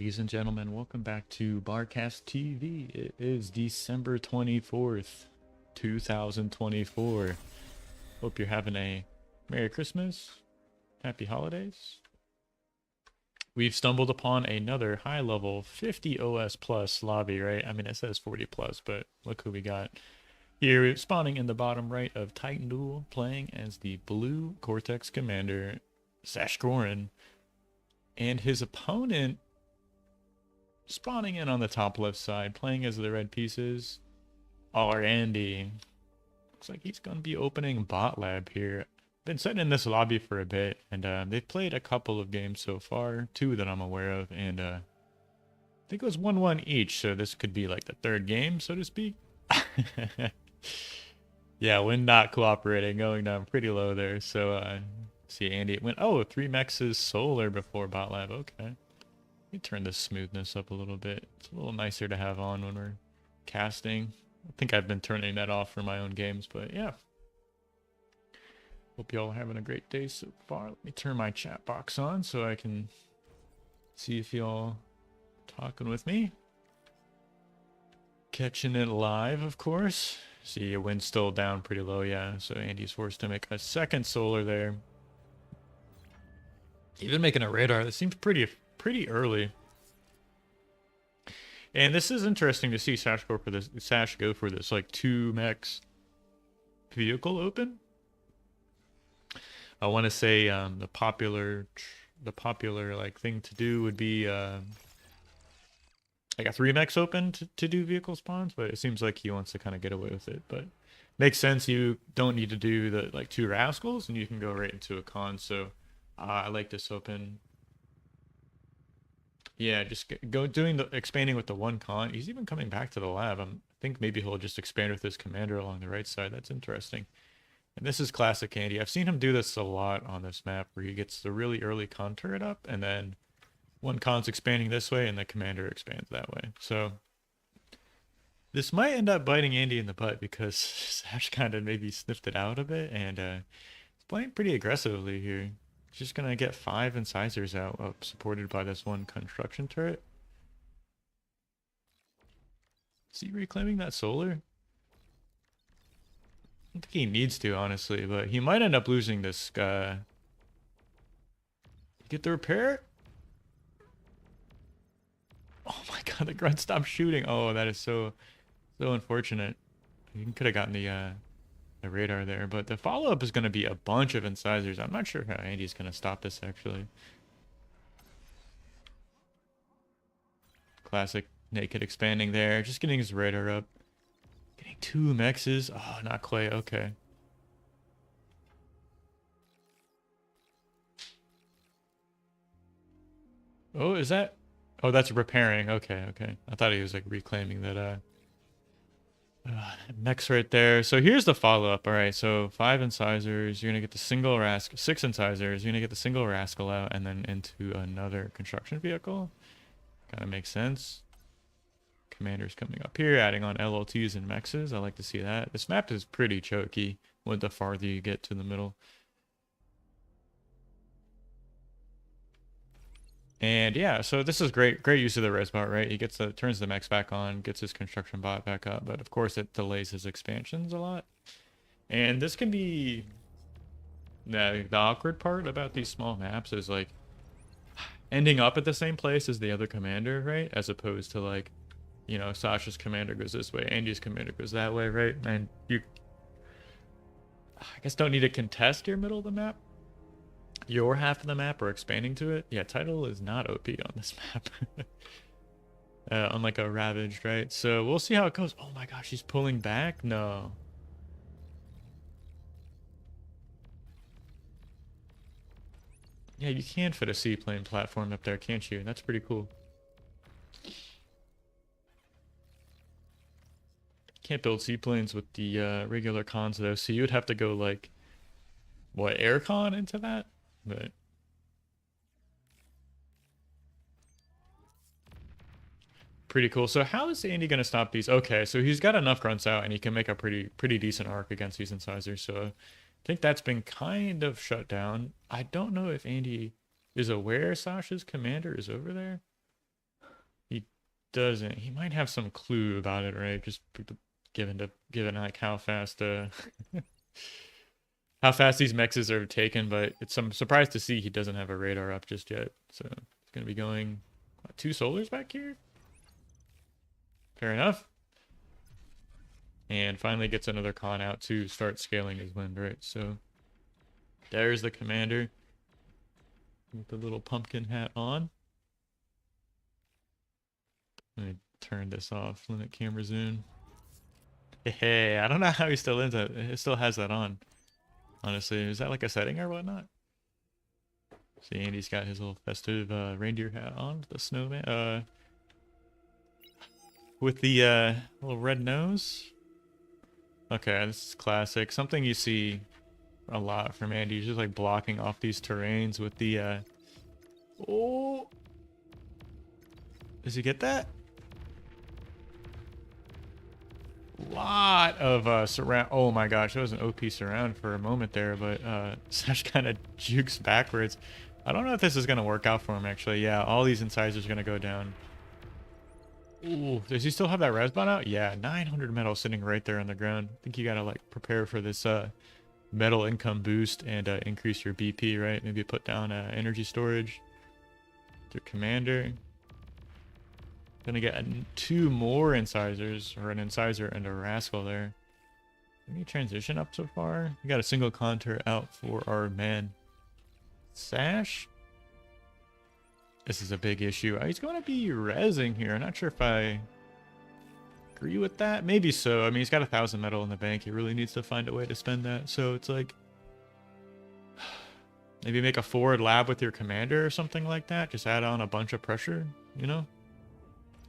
ladies and gentlemen. Welcome back to Barcast TV. It is December 24th, 2024. Hope you're having a Merry Christmas, Happy Holidays. We've stumbled upon another high-level 50 OS plus lobby, right? I mean, it says 40 plus, but look who we got. Here, spawning in the bottom right of Titan Duel, playing as the blue Cortex Commander, Sashgoran. And his opponent spawning in on the top left side, playing as the red pieces, are Andy. Looks like he's going to be opening bot lab here. Been sitting in this lobby for a bit, and they've played a couple of games so far, two that I'm aware of, and I think it was 1-1 each, so this could be like the third game, so to speak. Yeah, when not cooperating, going down pretty low there, so see Andy went, oh, 3 mexes solar before bot lab, okay. Let me turn the smoothness up a little bit. It's a little nicer to have on when we're casting. I think I've been turning that off for my own games, but yeah. Hope y'all are having a great day so far. Let me turn my chat box on so I can see if y'all talking with me. Catching it live, of course. See, your wind's still down pretty low, yeah. So Andy's forced to make a second solar there. Even making a radar. That seems pretty early. And this is interesting to see Sash go for this like 2 mechs vehicle open. I want to say the popular like thing to do would be like a 3 mechs open to do vehicle spawns, but it seems like he wants to kind of get away with it. But makes sense. You don't need to do the like 2 rascals, and you can go right into a con. So I like this open. Yeah, just doing the expanding with the 1 con. He's even coming back to the lab. I think maybe he'll just expand with his commander along the right side. That's interesting. And this is classic Andy. I've seen him do this a lot on this map where he gets the really early con turret up, and then 1 con's expanding this way, and the commander expands that way. So this might end up biting Andy in the butt because Sash kind of maybe sniffed it out a bit, and he's playing pretty aggressively here. Just gonna get 5 incisors out, supported by this 1 construction turret. Is he reclaiming that solar? I don't think he needs to, honestly, but he might end up losing this guy. Get the repair? Oh my god, the grunt stopped shooting. Oh, that is so unfortunate. He could have gotten the radar there, but the follow-up is going to be a bunch of incisors. I'm not sure how Andy's going to stop this, actually. Classic naked expanding there, just getting his radar up. Getting 2 mexes. Oh, not quite. Okay. Oh, is that? Oh, that's repairing. Okay, okay. I thought he was like reclaiming that mechs right there. So here's the follow-up. All right, so 5 incisors. You're gonna get the single rascal. 6 incisors. You're gonna get the single rascal out, and then into another construction vehicle. Kind of makes sense. Commander's coming up here, adding on LLTs and mexes. I like to see that. This map is pretty choky with the farther you get to the middle. And yeah, so this is great use of the res bot, right? He turns the mechs back on, gets his construction bot back up, but of course it delays his expansions a lot. And this can be the awkward part about these small maps is like ending up at the same place as the other commander, right? As opposed to like, you know, Sasha's commander goes this way, Andy's commander goes that way, right? And you, I guess, don't need to contest your middle of the map. Your half of the map or expanding to it. Yeah, title is not OP on this map. Unlike a Ravaged, right? So we'll see how it goes. Oh my gosh, he's pulling back? No. Yeah, you can fit a seaplane platform up there, can't you? That's pretty cool. Can't build seaplanes with the regular cons though, so you would have to go like, what, aircon into that? But pretty cool. So how is Andy gonna stop these? Okay, so he's got enough grunts out, and he can make a pretty decent arc against these incisors. So I think that's been kind of shut down. I don't know if Andy is aware Sasha's commander is over there. doesn't. He might have some clue about it, right? Just given like how fast how fast these mexes are taken, but I'm surprised to see he doesn't have a radar up just yet. So it's gonna be going 2 solars back here. Fair enough. And finally gets another con out to start scaling his wind, right? So there's the commander with the little pumpkin hat on. Let me turn this off. Limit camera zoom. Hey, I don't know how he still ends up. It still has that on. Honestly, is that like a setting or whatnot? See, Andy's got his little festive reindeer hat on, the snowman, with the little red nose. Okay, this is classic. Something you see a lot from Andy. He's just like blocking off these terrains with the oh, does he get that? Lot of surround. Oh my gosh, that was an OP surround for a moment there, but Sash kind of jukes backwards. I don't know if this is gonna work out for him actually. Yeah, all these incisors are gonna go down. Ooh, does he still have that respawn out? Yeah, 900 metal sitting right there on the ground. I think you gotta like prepare for this metal income boost and increase your BP, right? Maybe put down energy storage. Your commander. Gonna get 2 more incisors, or an incisor and a rascal there. Any transition up so far? We got a single contour out for our man Sash. This is a big issue. He's going to be rezzing here. I'm not sure if I agree with that. Maybe so. I mean, he's got 1,000 metal in the bank. He really needs to find a way to spend that. So it's like, maybe make a forward lab with your commander or something like that. Just add on a bunch of pressure, you know?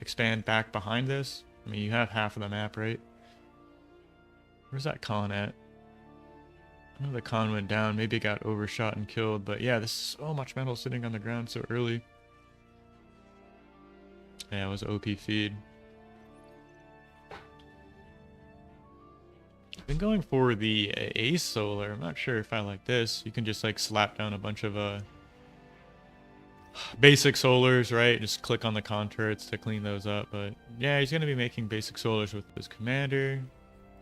Expand back behind this. I mean, you have half of the map, right? Where's that con at? I know the con went down. Maybe it got overshot and killed. But yeah, this is so much metal sitting on the ground so early. Yeah, it was OP feed. I've been going for the Ace Solar. I'm not sure if I like this. You can just like slap down a bunch of basic solars, right? Just click on the contours to clean those up. But yeah, he's going to be making basic solars with his commander.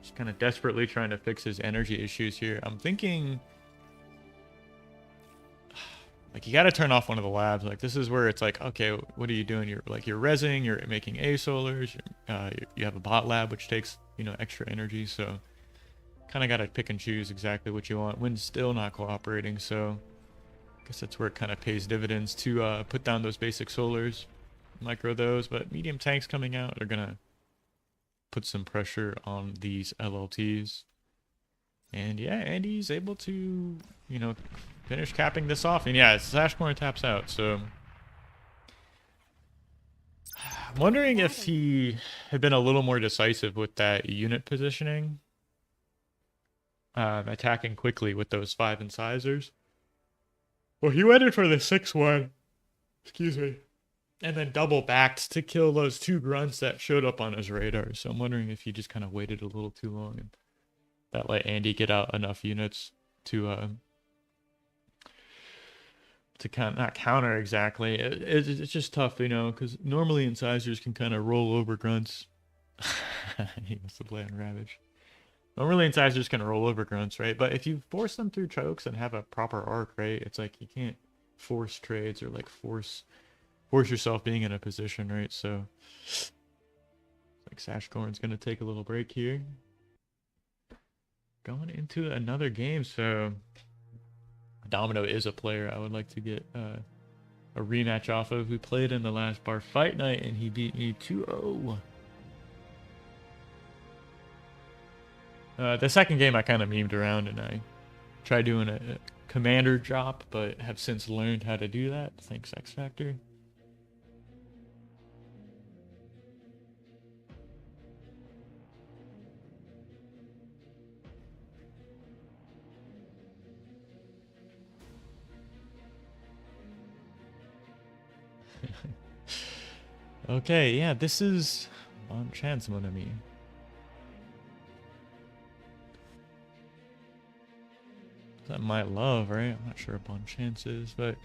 Just kind of desperately trying to fix his energy issues here. I'm thinking, like, you got to turn off one of the labs. Like, this is where it's like, okay, what are you doing? You're rezzing, you're making A solars, you have a bot lab, which takes, you know, extra energy. So kind of got to pick and choose exactly what you want. Wind's still not cooperating. So I guess that's where it kind of pays dividends to put down those basic solars, micro those. But medium tanks coming out are going to put some pressure on these LLTs. And yeah, Andy's able to, you know, finish capping this off. And yeah, Sashcorn taps out. So I'm wondering if he had been a little more decisive with that unit positioning. Attacking quickly with those 5 incisors. Well, he went in for the 6-1. Excuse me. And then double backed to kill those 2 grunts that showed up on his radar. So I'm wondering if he just kind of waited a little too long and that let Andy get out enough units to not counter exactly. It's just tough, you know, because normally incisors can kind of roll over grunts. He must have played on Ravage. Normally incisors can roll over grunts, right? But if you force them through chokes and have a proper arc, right? It's like you can't force trades or like force yourself being in a position, right? So like Sashcorn's gonna take a little break here. Going into another game, so Domino is a player I would like to get a rematch off of. We played in the last bar fight night and he beat me 2-0. The second game I kind of memed around and I tried doing a commander drop, but have since learned how to do that. Thanks, X Factor. Okay, yeah, this is on chance, mon ami. That might love, right? I'm not sure upon chances, but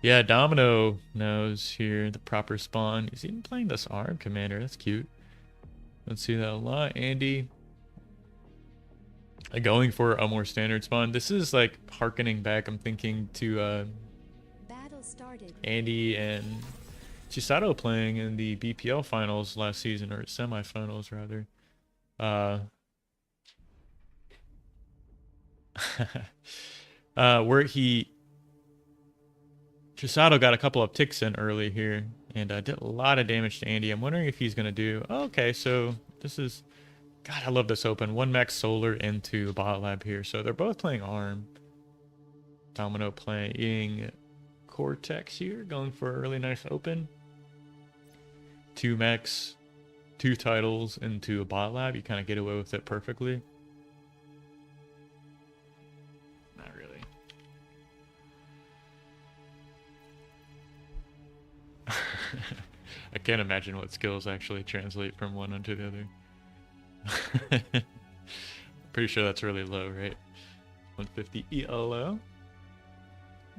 yeah, Domino knows here the proper spawn. He's even playing this arm commander. That's cute. Let's see that a lot. Andy going for a more standard spawn. This is like harkening back, I'm thinking, to Battle started. Andy and Chisato playing in the BPL finals last season, or semifinals rather. Where Chisato got a couple of ticks in early here and did a lot of damage to Andy. I'm wondering if he's gonna do. Oh, okay, so this is. God, I love this open. One max solar into bot lab here, so they're both playing arm. Domino playing Cortex here, going for a really nice open. 2 mechs, 2 titles into a bot lab. You kind of get away with it perfectly. Not really. I can't imagine what skills actually translate from one onto the other. Pretty sure that's really low, right? 150 ELO.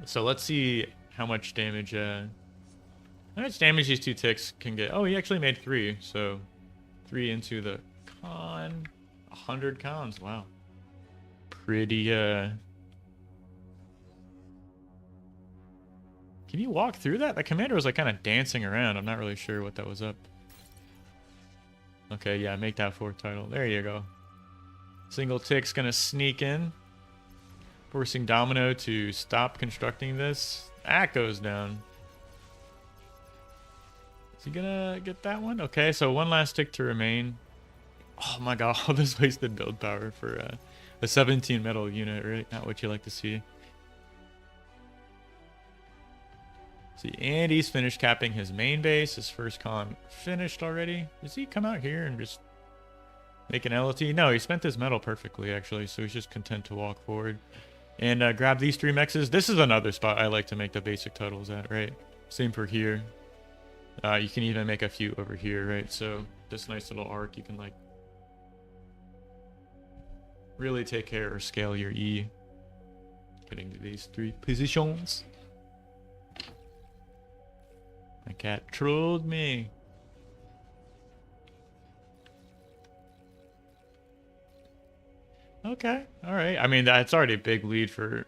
So let's see how much damage these 2 ticks can get. Oh, he actually made 3, so 3 into the con. 100 cons, wow. Pretty, Can you walk through that? The commander was like kind of dancing around. I'm not really sure what that was up. Okay, yeah, make that 4th title. There you go. Single tick's gonna sneak in, forcing Domino to stop constructing this. That goes down. Is he gonna get that one? Okay, so 1 last tick to remain. Oh my god, all this wasted build power for a 17 metal unit, right? Not what you like to see. See, Andy's finished capping his main base. His first con finished already. Does he come out here and just make an LT? No, he spent his metal perfectly, actually, so he's just content to walk forward. And grab these 3 mexes. This is another spot I like to make the basic totals at, right? Same for here. You can even make a few over here, right? So this nice little arc, you can like really take care or scale your E. Getting to these 3 positions. My cat trolled me. Okay, all right. I mean, that's already a big lead for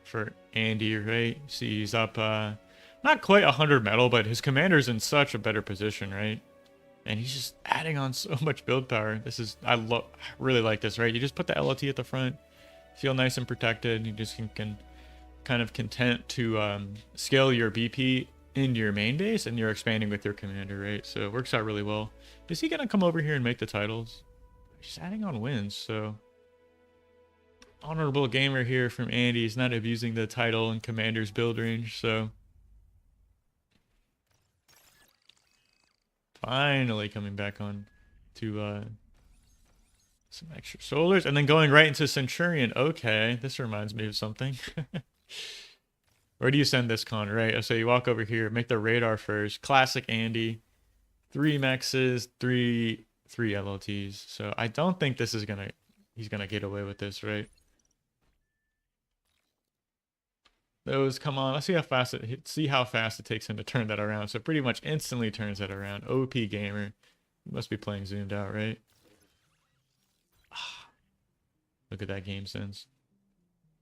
Andy, right? See, he's up not quite 100 metal, but his commander's in such a better position, right? And he's just adding on so much build power. This is, I really like this, right? You just put the LOT at the front, feel nice and protected. You just can kind of content to scale your BP into your main base, and you're expanding with your commander, right? So it works out really well. Is he gonna come over here and make the titles? He's adding on wins, so honorable gamer here from Andy. He's not abusing the title and commander's build range, so finally coming back on to some extra solars, and then going right into Centurion. Okay, this reminds me of something. Where do you send this con, right? So you walk over here, make the radar first. Classic Andy. 3 mexes, 3 LOTs. So I don't think this is he's gonna get away with this, right? Those, come on, let's see how fast it takes him to turn that around. So pretty much instantly turns that around. OP gamer. You must be playing zoomed out, right? Look at that game sense.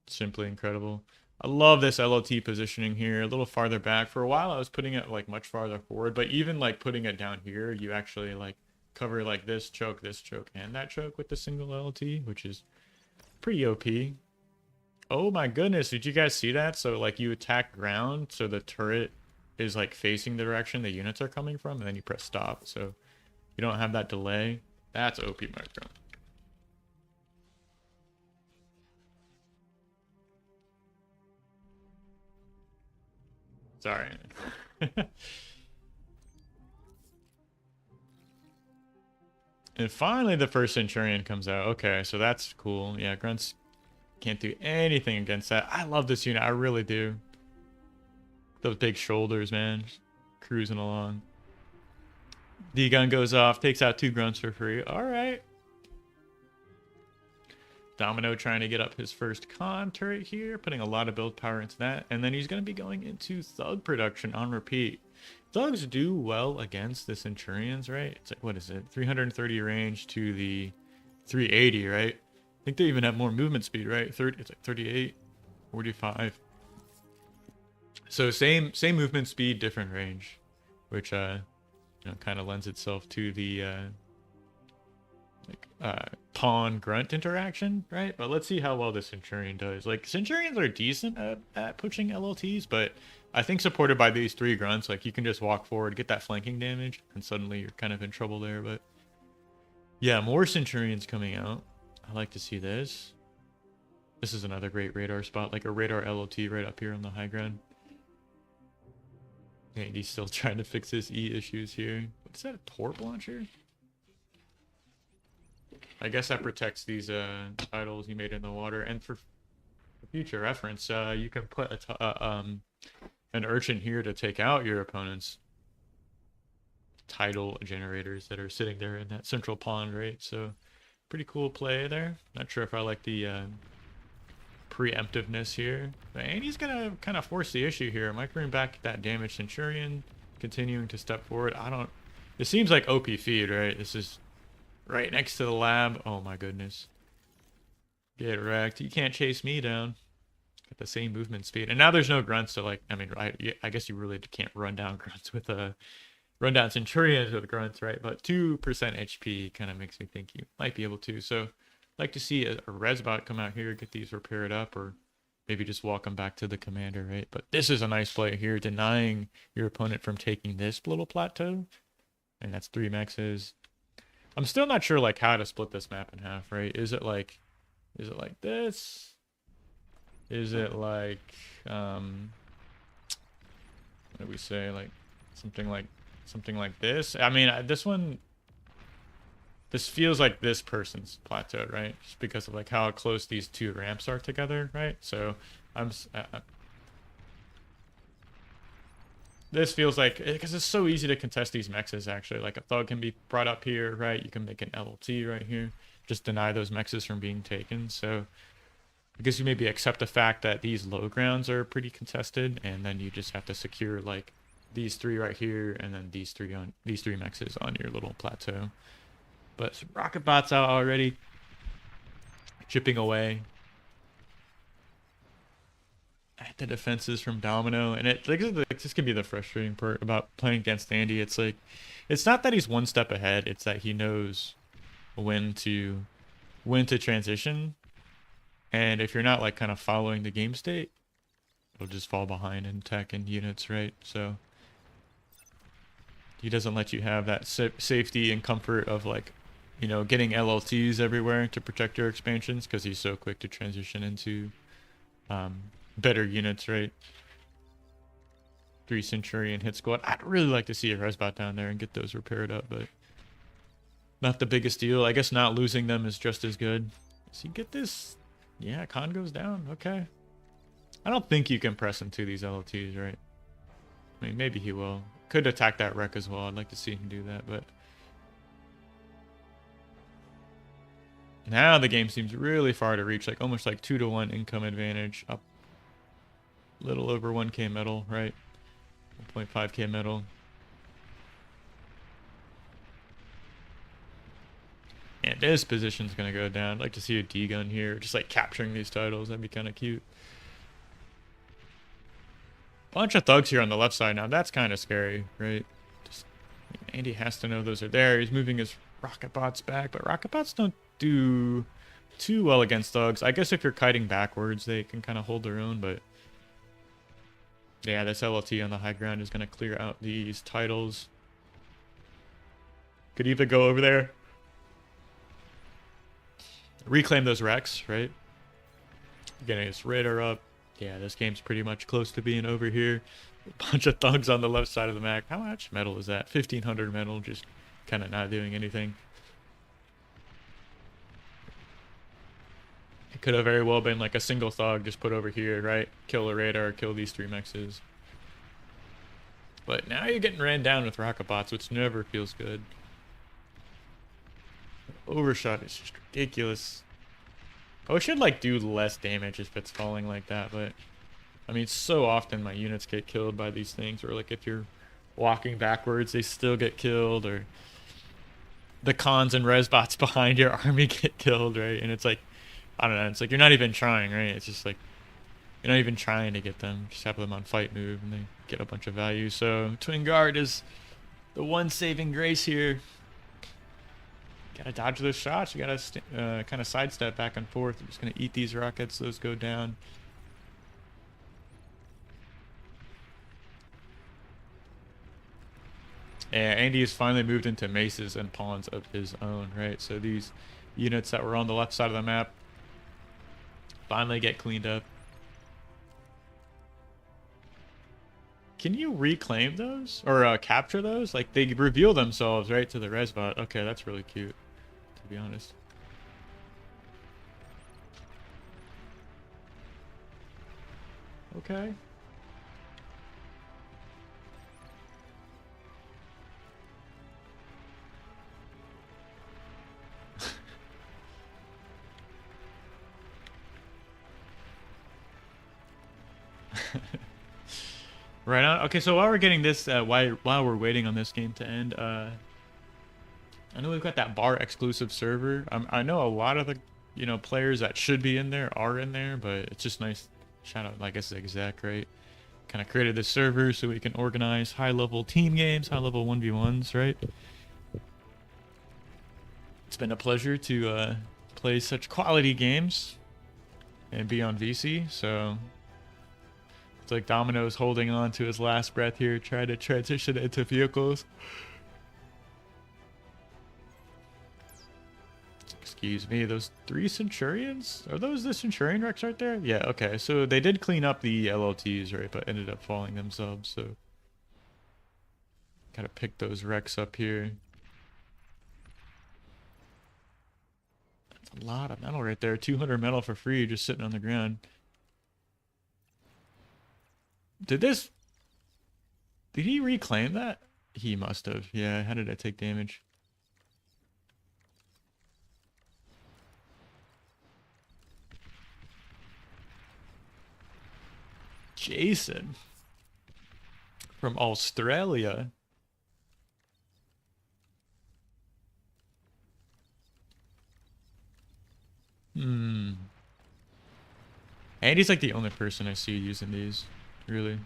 Simply incredible. I love this LOT positioning here, a little farther back. For a while, I was putting it like much farther forward, but even like putting it down here, you actually like cover like this choke, and that choke with the single LOT, which is pretty OP. Oh my goodness, did you guys see that? So like you attack ground, so the turret is like facing the direction the units are coming from, and then you press stop, so you don't have that delay. That's OP micro. Sorry. And finally the first Centurion comes out. Okay, so that's cool. Yeah, grunts can't do anything against that. I love this unit. I really do. Those big shoulders, man. Just cruising along. D-gun goes off. Takes out 2 grunts for free. All right. Domino trying to get up his first con turret here, putting a lot of build power into that. And then he's going to be going into Thug production on repeat. Thugs do well against the Centurions, right? It's like, what is it? 330 range to the 380, right? I think they even have more movement speed, right? 30, it's like 38, 45. So same movement speed, different range, which kind of lends itself to the pawn grunt interaction, right? But let's see how well the Centurion does. Like, Centurions are decent at pushing LLTs, but I think supported by these 3 grunts, like, you can just walk forward, get that flanking damage, and suddenly you're kind of in trouble there. But yeah, more Centurions coming out. I like to see this. This is another great radar spot, like a radar LLT right up here on the high ground. And he's still trying to fix his E issues here. What's that, a torp launcher? I guess that protects these titles you made in the water. And for future reference, you can put an urchin here to take out your opponent's tidal generators that are sitting there in that central pond, right? So pretty cool play there. Not sure if I like the preemptiveness here. And he's gonna kind of force the issue here. Microing back that damaged Centurion, continuing to step forward. It seems like OP feed, right? This is right next to the lab. Oh my goodness. Get wrecked. You can't chase me down. Got the same movement speed. And now there's no grunts, so like, I mean, I guess you really can't run down grunts with run down Centurions with grunts, right? But 2% HP kind of makes me think you might be able to. So like to see a Resbot come out here, get these repaired up, or maybe just walk them back to the commander, right? But this is a nice play here, denying your opponent from taking this little plateau. And that's 3 mexes. I'm still not sure like how to split this map in half, right? Is it like this? Is it like what do we say? Like something like this? I mean, this feels like this person's plateau, right? Just because of like how close these 2 ramps are together, right? So this feels like, because it's so easy to contest these mexes, actually. Like, a thug can be brought up here, right? You can make an LLT right here. Just deny those mexes from being taken. So I guess you maybe accept the fact that these low grounds are pretty contested, and then you just have to secure, like, these 3 right here, and then these 3 mexes on your little plateau. But some rocket bots out already, chipping away at the defenses from Domino. And this can be the frustrating part about playing against Andy. It's like, it's not that he's one step ahead, it's that he knows when to transition. And if you're not like kind of following the game state, it'll just fall behind in tech and units, right? So he doesn't let you have that safety and comfort of like, getting LLTs everywhere to protect your expansions, because he's so quick to transition into better units, right? 3 Centurion hit squad. I'd really like to see a Resbot down there and get those repaired up, but not the biggest deal. I guess not losing them is just as good. So you get this. Yeah, con goes down. Okay. I don't think you can press into these LLTs, right? I mean, maybe he will. Could attack that wreck as well. I'd like to see him do that, but now the game seems really far to reach, like almost like 2-to-1 income advantage. Up a little over 1k metal, right? 1.5k metal. And this position's gonna go down. I'd like to see a D-gun here, just like capturing these titles. That'd be kind of cute. Bunch of thugs here on the left side now. That's kind of scary, right? Just, Andy has to know those are there. He's moving his rocket bots back, but rocket bots don't do too well against thugs. I guess if you're kiting backwards, they can kind of hold their own, but yeah, this LLT on the high ground is going to clear out these titles. Could either go over there, reclaim those wrecks, right? Getting his radar up. Yeah, this game's pretty much close to being over here. A bunch of thugs on the left side of the map. How much metal is that? 1,500 metal, just kind of not doing anything. It could have very well been like a single thug just put over here, right? Kill a radar, kill these 3 mexes. But now you're getting ran down with rocket bots, which never feels good. Overshot is just ridiculous. Oh, it should like do less damage if it's falling like that, but I mean, so often my units get killed by these things, or like if you're walking backwards, they still get killed, or the cons and res bots behind your army get killed, right? And it's like, I don't know, it's like you're not even trying, right? It's just like you're not even trying to get them, just have them on fight move and they get a bunch of value. So Twin Guard is the one saving grace here. Gotta dodge those shots. You gotta kind of sidestep back and forth. I'm just gonna eat these rockets. Those go down. And Andy has finally moved into maces and pawns of his own, right? So these units that were on the left side of the map finally get cleaned up. Can you reclaim those? Or capture those? Like, they reveal themselves, right, to the resbot. Okay, that's really cute, to be honest. Okay. Right on. Okay, so while we're getting this, while we're waiting on this game to end, I know we've got that bar exclusive server. I know a lot of the, players that should be in there are in there, but it's just nice. Shout out, I guess, Exec, right? Kind of created this server so we can organize high-level team games, high-level 1v1s, right? It's been a pleasure to play such quality games and be on VC, so it's like Domino's holding on to his last breath here, trying to transition into vehicles. Excuse me, those 3 Centurions? Are those the Centurion wrecks right there? Yeah, okay, so they did clean up the LLTs, right, but ended up falling themselves, so gotta pick those wrecks up here. That's a lot of metal right there. 200 metal for free, just sitting on the ground. Did he reclaim that? He must have. Yeah, how did I take damage? Jason from Australia. And he's like the only person I see using these, really.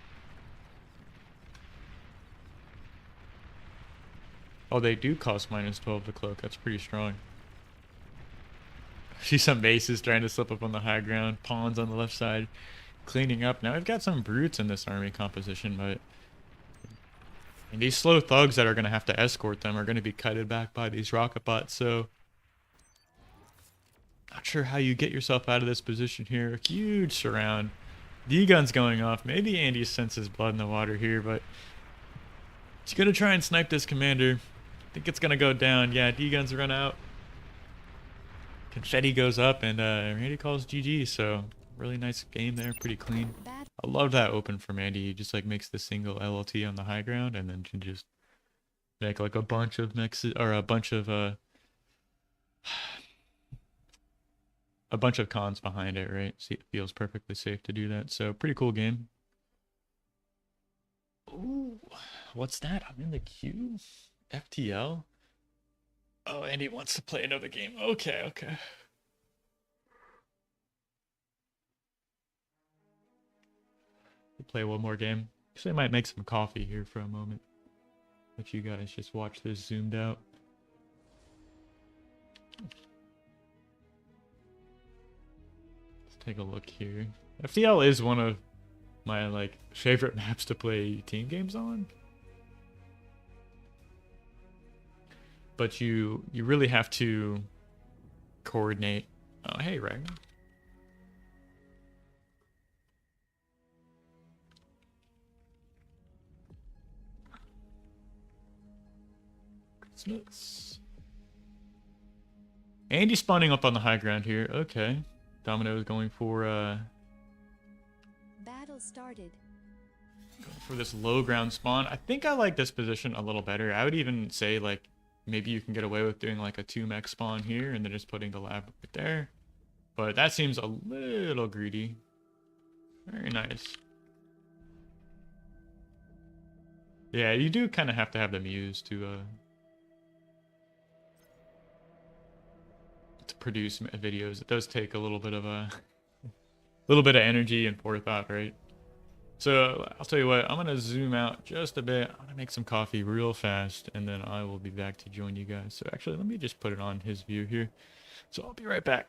Oh, they do cost -12 to cloak. That's pretty strong. See some bases trying to slip up on the high ground. Pawns on the left side. Cleaning up. Now we've got some brutes in this army composition, but and these slow thugs that are going to have to escort them are going to be kited back by these rocket bots, so not sure how you get yourself out of this position here. Huge surround. D-gun's going off. Maybe Andy senses blood in the water here, but he's going to try and snipe this commander. I think it's going to go down. Yeah, D-guns run out. Confetti goes up, and Randy calls GG, so really nice game there. Pretty clean. I love that open from Andy. He just like makes the single LLT on the high ground, and then can just make like a bunch of a bunch of cons behind it, right? See, it feels perfectly safe to do that. So pretty cool game. Ooh, what's that? I'm in the queue. FTL. Oh, Andy wants to play another game. Okay, okay. We'll play one more game. Actually, I might make some coffee here for a moment. Let you guys just watch this zoomed out. Take a look here. FTL is one of my like favorite maps to play team games on. But you really have to coordinate. Oh, hey, Ragnar. Christmas. Andy spawning up on the high ground here. Okay. Domino is going for Battle started. Going for this low ground spawn. I think I like this position a little better. I would even say like maybe you can get away with doing like a 2 mech spawn here and then just putting the lab right there. But that seems a little greedy. Very nice. Yeah, you do kind of have to have the muse to produce videos. It does take a little bit of a little bit of energy and forethought, right? So I'll tell you what, I'm gonna zoom out just a bit. I'm gonna make some coffee real fast, and then I will be back to join you guys. So actually, let me just put it on his view here. So I'll be right back.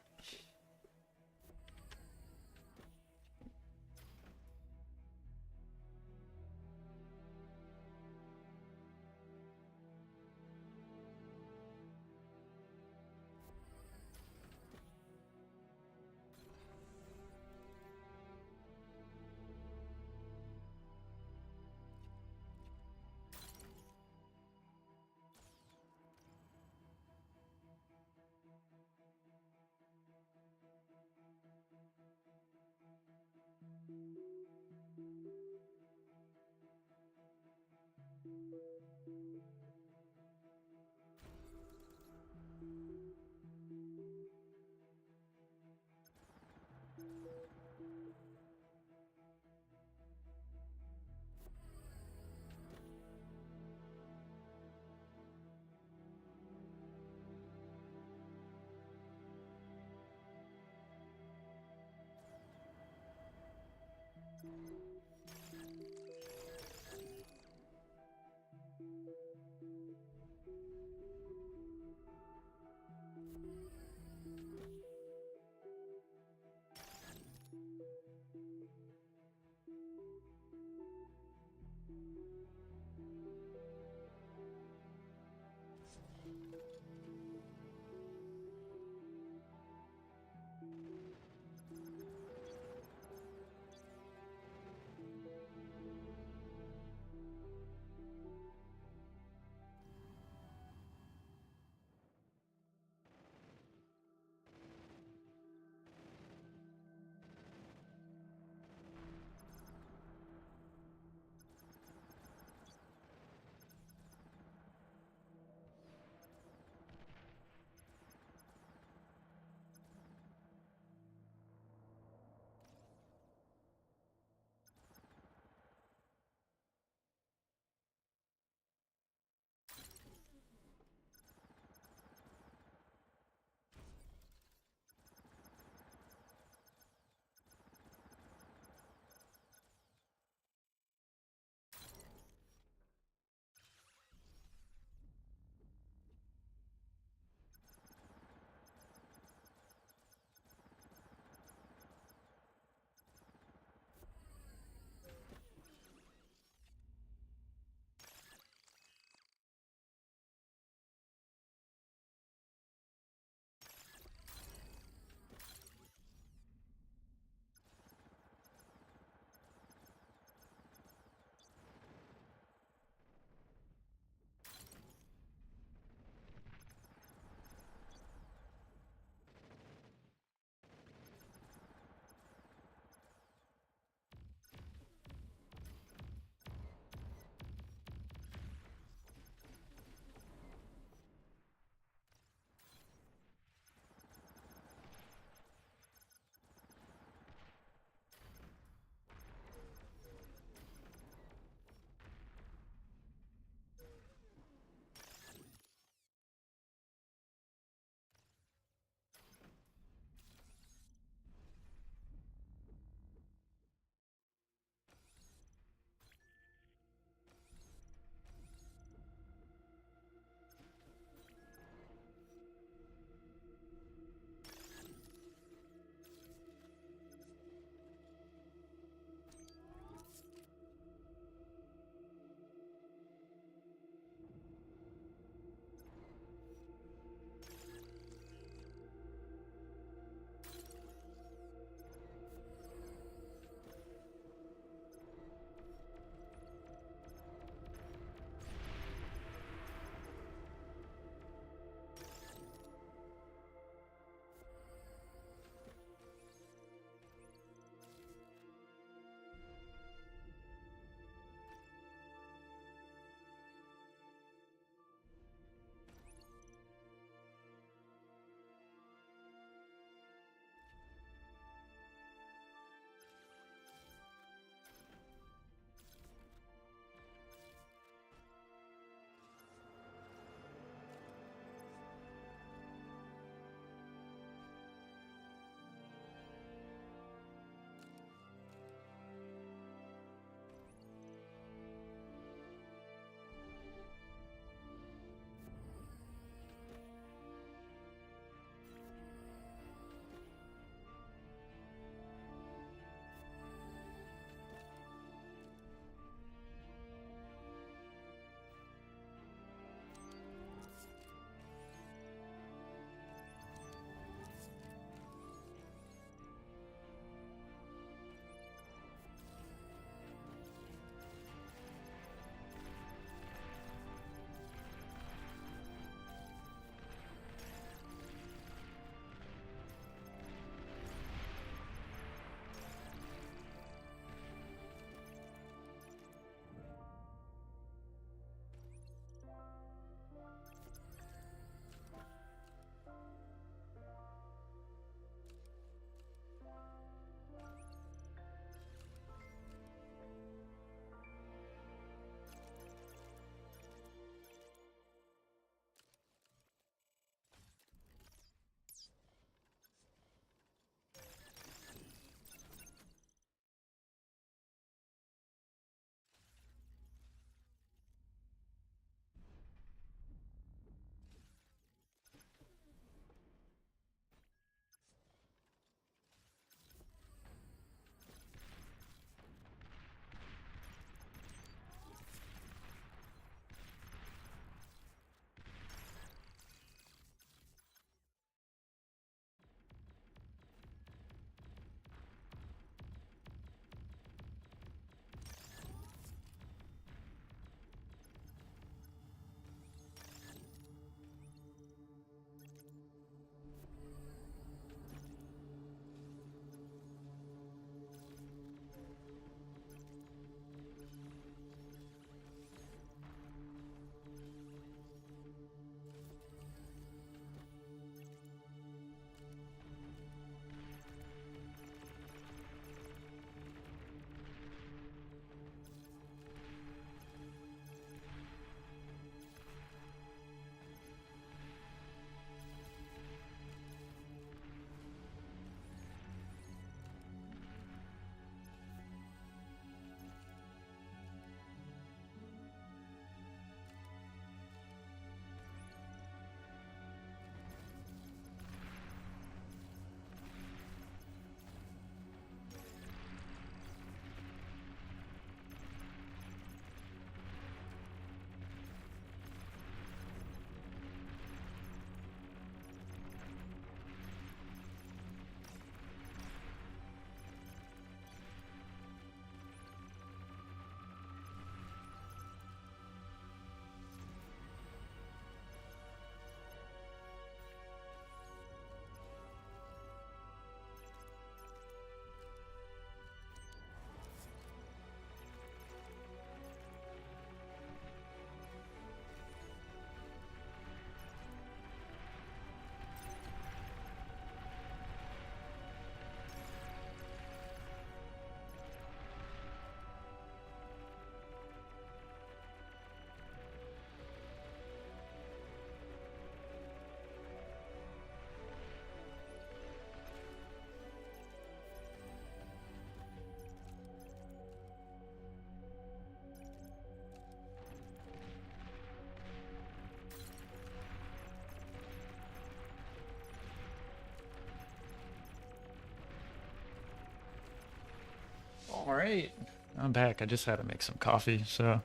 All right, I'm back. I just had to make some coffee. So,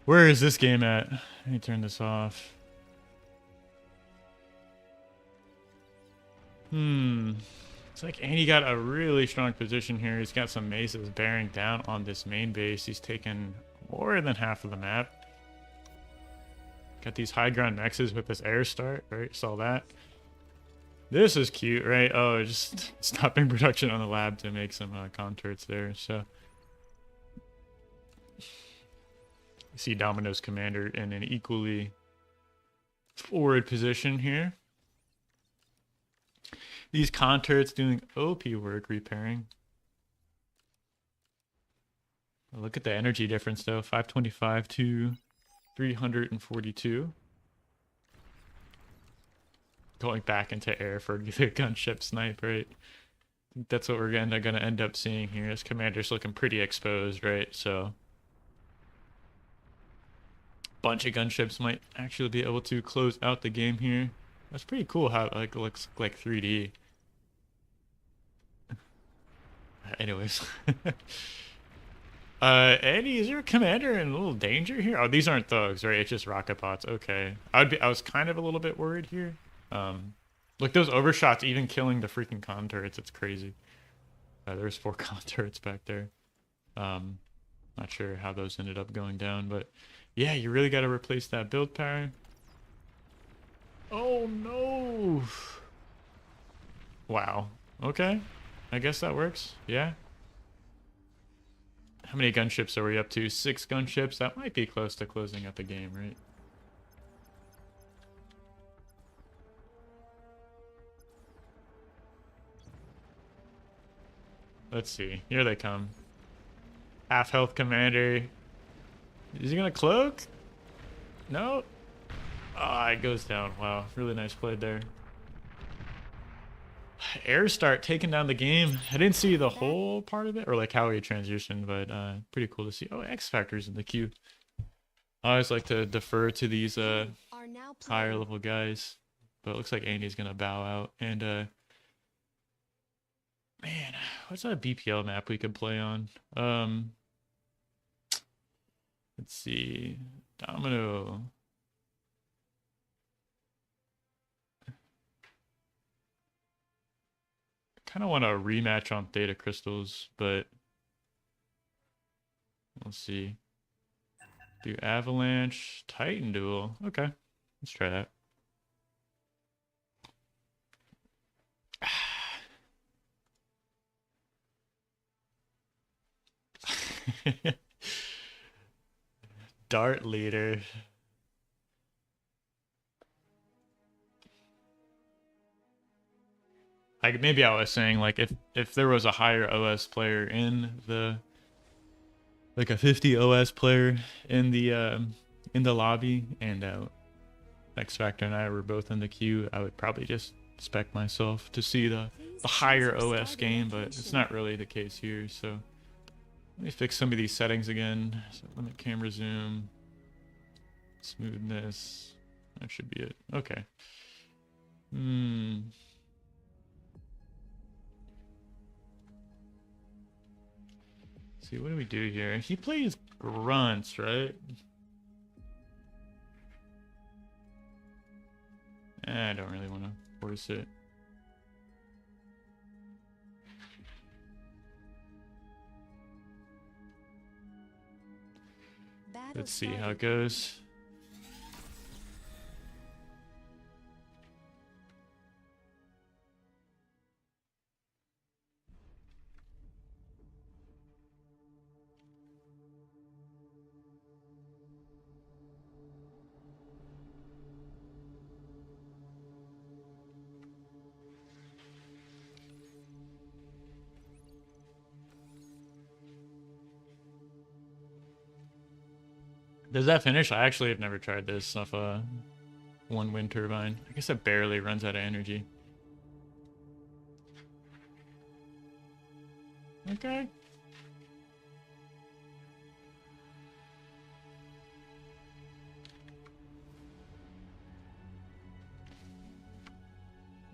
where is this game at? Let me turn this off. It's like Andy got a really strong position here. He's got some maces bearing down on this main base. He's taken more than half of the map. Got these high ground mexes with this air start, right? Saw that. This is cute, right? Oh, just stopping production on the lab to make some conturts there. So you see Domino's commander in an equally forward position here. These conturts doing OP work repairing. Look at the energy difference though, 525 to 342. Going back into air for the gunship snipe, right? I think that's what we're gonna end up seeing here. This commander's looking pretty exposed, right? So bunch of gunships might actually be able to close out the game here. That's pretty cool how it looks like 3D. Anyways. Eddie, is your commander in a little danger here? Oh, these aren't thugs, right? It's just rocket bots. Okay. I was kind of a little bit worried here. Look, those overshots even killing the freaking con turrets. It's crazy. There's 4 con turrets back there. Not sure how those ended up going down, but yeah, you really got to replace that build power. Oh no! Wow. Okay. I guess that works. Yeah. How many gunships are we up to? 6 gunships? That might be close to closing out the game, right? Let's see. Here they come. Half health commander. Is he gonna cloak? No. Ah, it goes down. Wow, really nice play there. Air start taking down the game. I didn't see the whole part of it, or like how he transitioned, but pretty cool to see. Oh, X Factor's in the queue. I always like to defer to these higher level guys, but it looks like Andy's gonna bow out. And man, what's that BPL map we could play on? Let's see, Domino. Kind of want a rematch on Theta Crystals, but we'll see. Do Avalanche, Titan Duel. Okay, let's try that. Dart leader. Like maybe I was saying like if there was a higher OS player in the like a 50 OS player in the lobby and X Factor and I were both in the queue, I would probably just spec myself to see the higher OS game, but it's not really the case here. So let me fix some of these settings again. So limit camera zoom, smoothness. That should be it. Okay. See, what do we do here? He plays grunts, right? I don't really want to force it. Let's see how it goes. Does that finish? I actually have never tried this off a one wind turbine. I guess it barely runs out of energy. Okay.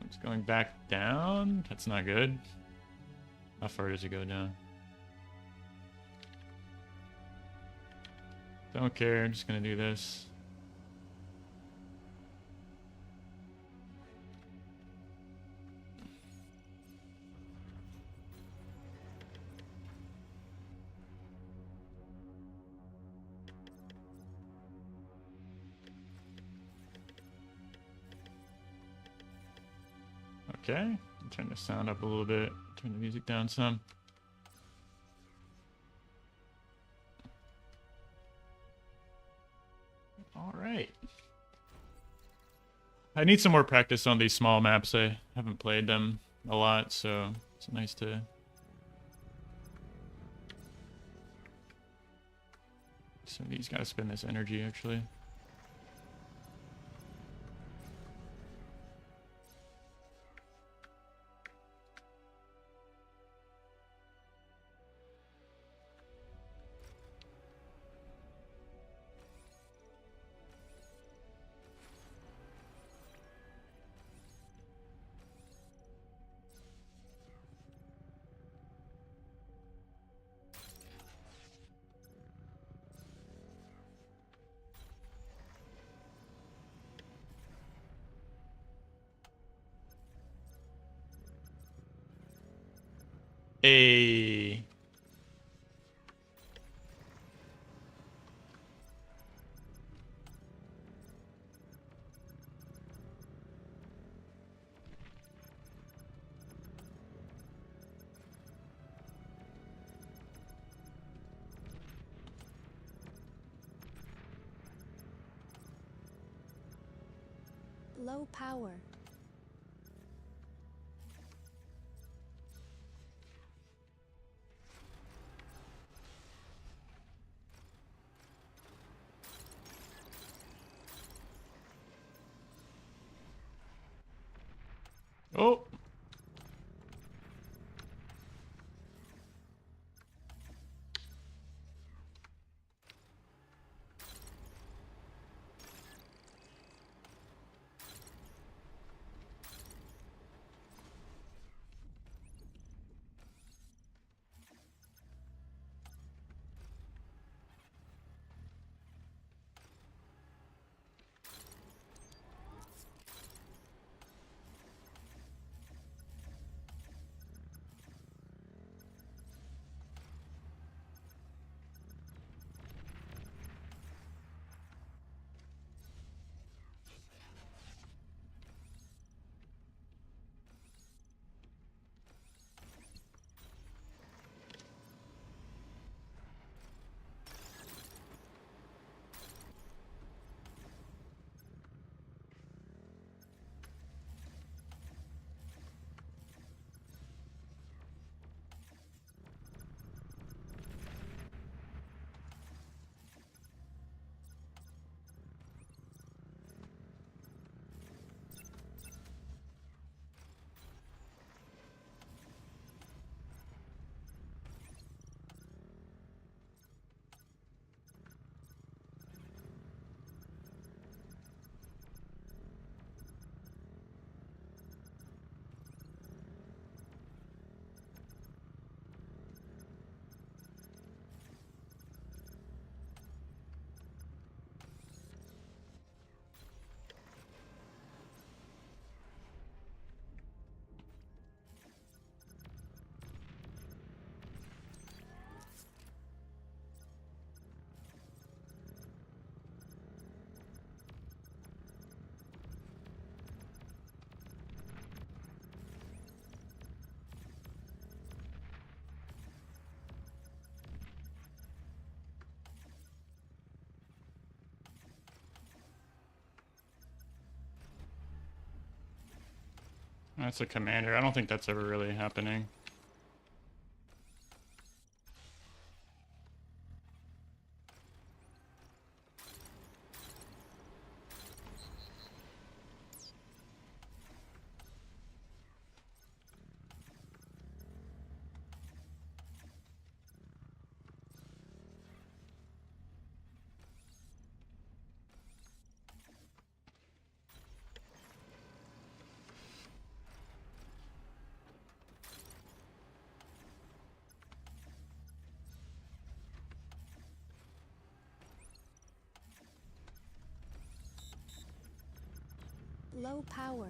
It's going back down. That's not good. How far does it go down? Don't care. I'm just gonna do this. Okay, turn the sound up a little bit, turn the music down some. All right. I need some more practice on these small maps. I haven't played them a lot, so it's nice to... So he's got to spend this energy, actually. A... Low power. Oh! That's a commander. I don't think that's ever really happening. Low power.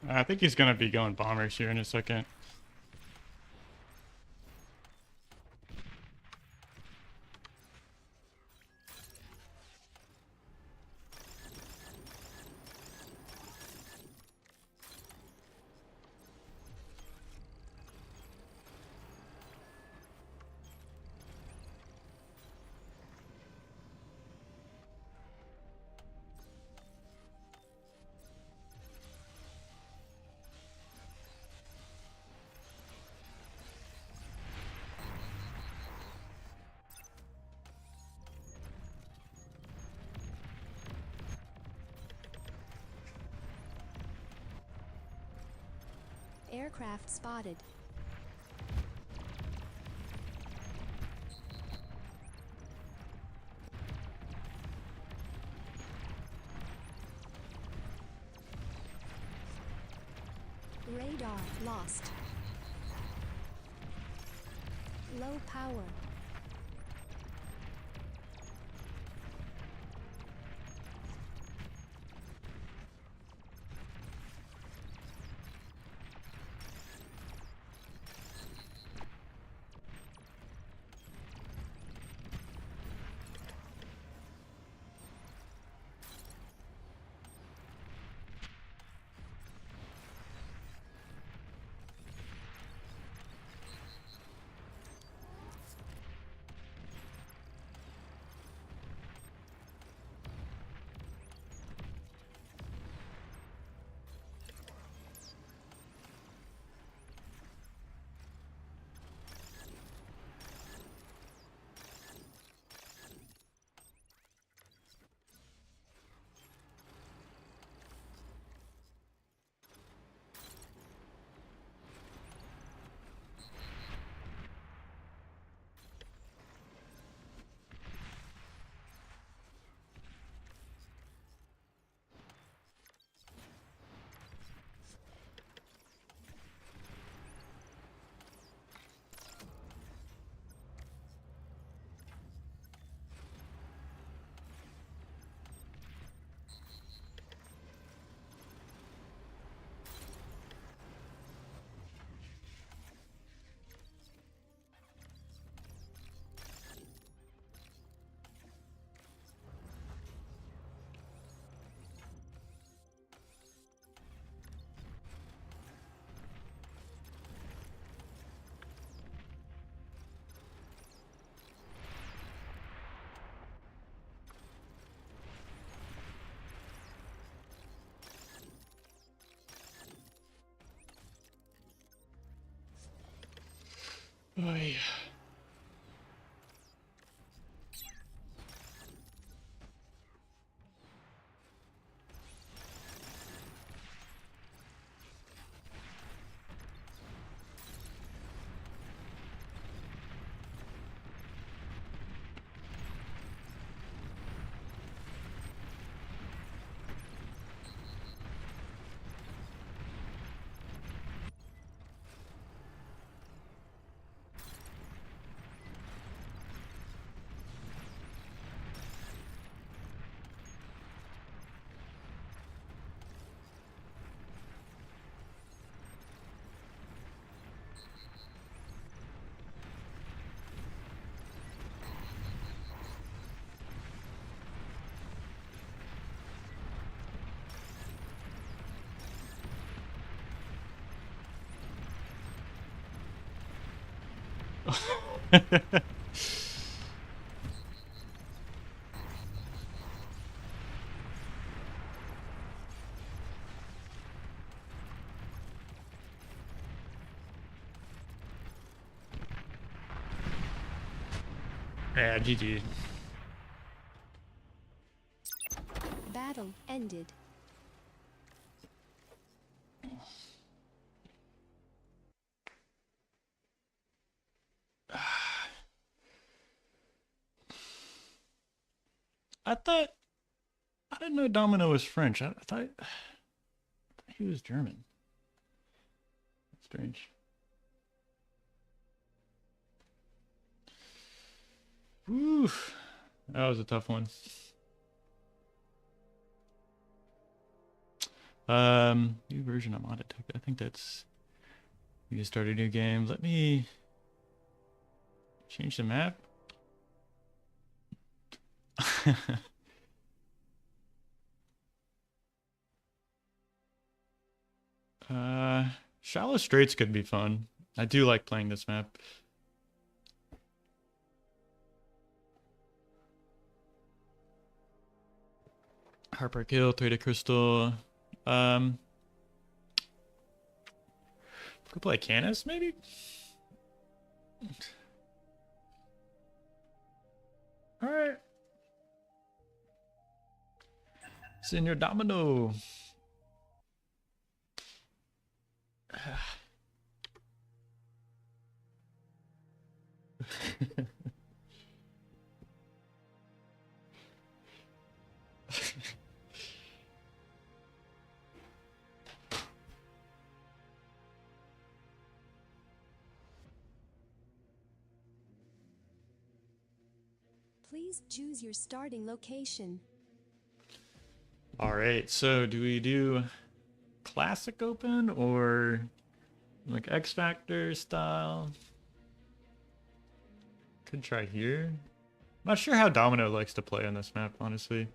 I think he's gonna be going bombers here in a second. Aircraft spotted. Radar lost. Low power. Oy. Yeah, GG. Battle ended. I didn't know Domino was French. I thought he was German. Strange. Woo. That was a tough one. New version of mod detected. I think that's you can start a new game. Let me change the map. Shallow Straits could be fun. I do like playing this map. Harper Kill, Trade Crystal. Could play Canis maybe? Alright. Senior Domino. Please choose your starting location. Alright, so do we do Classic Open or like X Factor style? Could try here. Not sure how Domino likes to play on this map, honestly.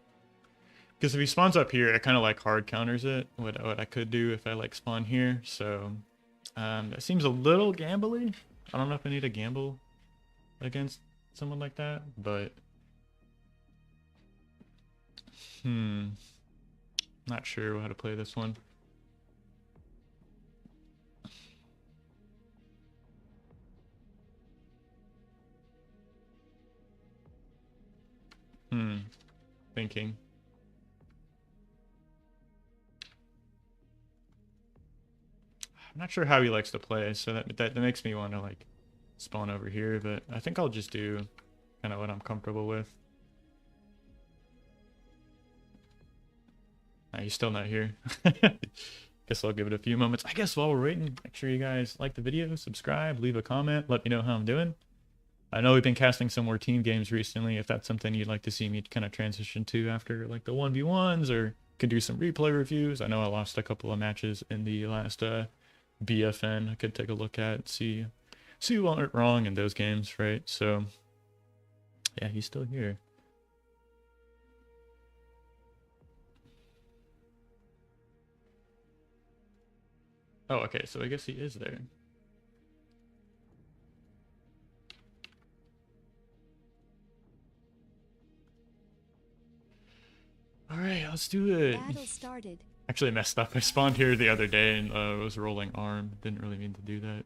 Because if he spawns up here, it kind of like hard counters it. What I could do if I like spawn here. So that seems a little gambly. I don't know if I need to gamble against someone like that, but not sure how to play this one. Thinking. I'm not sure how he likes to play, so that makes me want to like spawn over here, but I think I'll just do kind of what I'm comfortable with. He's still not here. Guess I'll give it a few moments. I guess while we're waiting, make sure you guys like the video, subscribe, leave a comment, let me know how I'm doing. I know we've been casting some more team games recently. If that's something you'd like to see me kind of transition to after like the 1v1s, or could do some replay reviews. I know I lost a couple of matches in the last BFN. I could take a look at, see what went wrong in those games, right? So yeah, he's still here. Oh, okay, so I guess he is there. All right, let's do it. Battle started. Actually, I messed up. I spawned here the other day and was rolling arm. Didn't really mean to do that.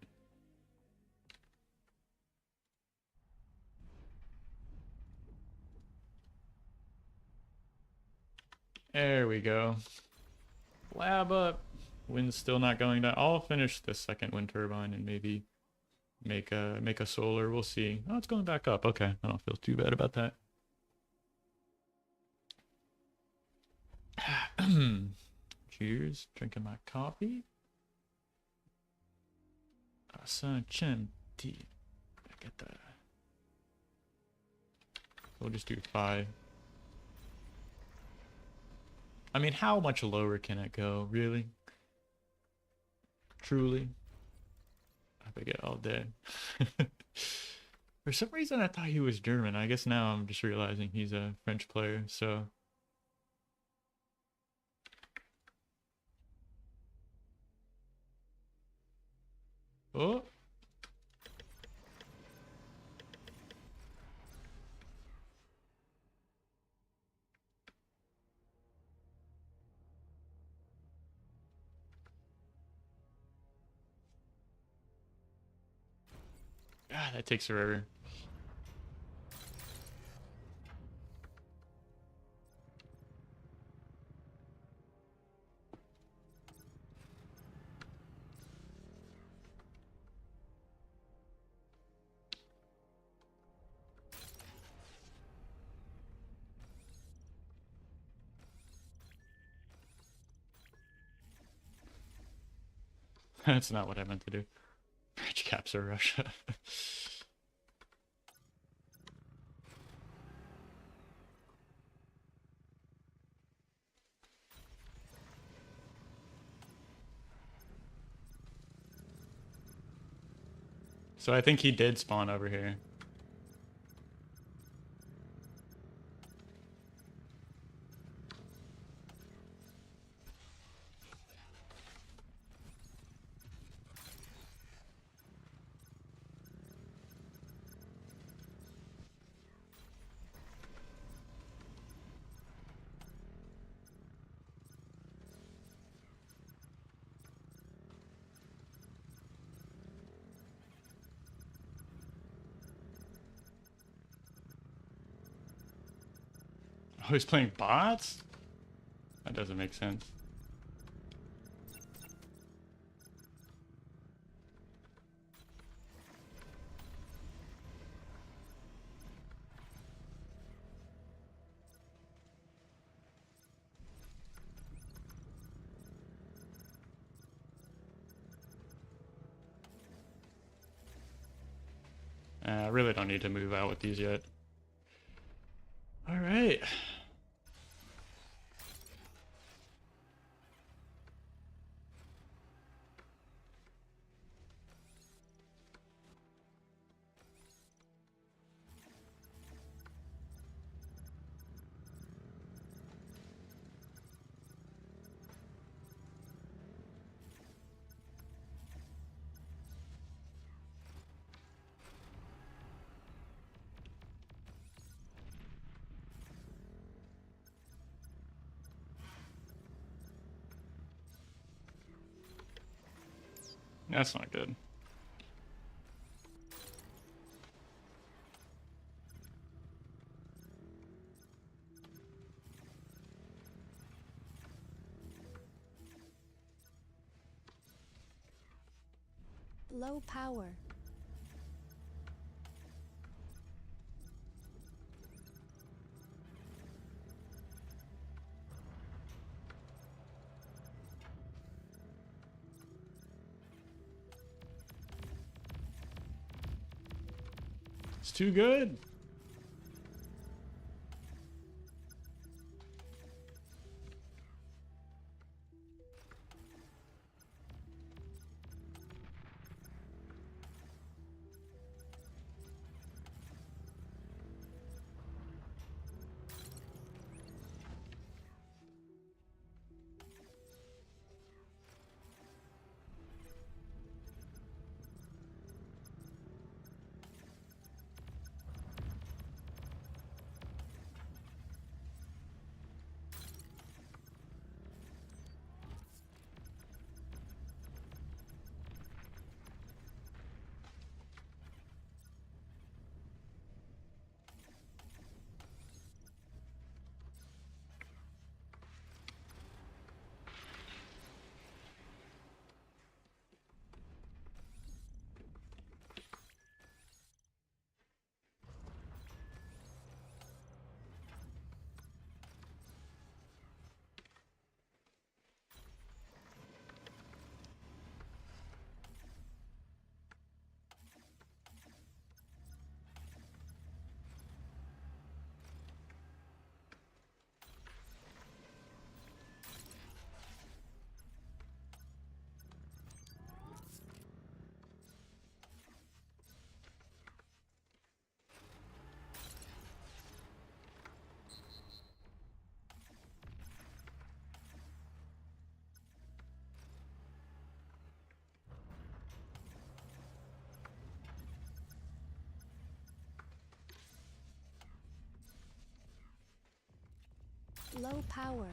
There we go. Lab up. Wind's still not going down. I'll finish the second wind turbine and maybe make a solar. We'll see. Oh, it's going back up. Okay, I don't feel too bad about that. Cheers. Drinking my coffee. Ascenti. I get that. We'll just do 5. I mean, how much lower can it go, really? Truly? I forget all day. For some reason, I thought he was German. I guess now I'm just realizing he's a French player, so... Oh! God, that takes forever. That's not what I meant to do. Match caps are Russia. So I think he did spawn over here. Oh, he's playing bots? That doesn't make sense. I really don't need to move out with these yet. All right. That's not good. Low power. It's too good. low power.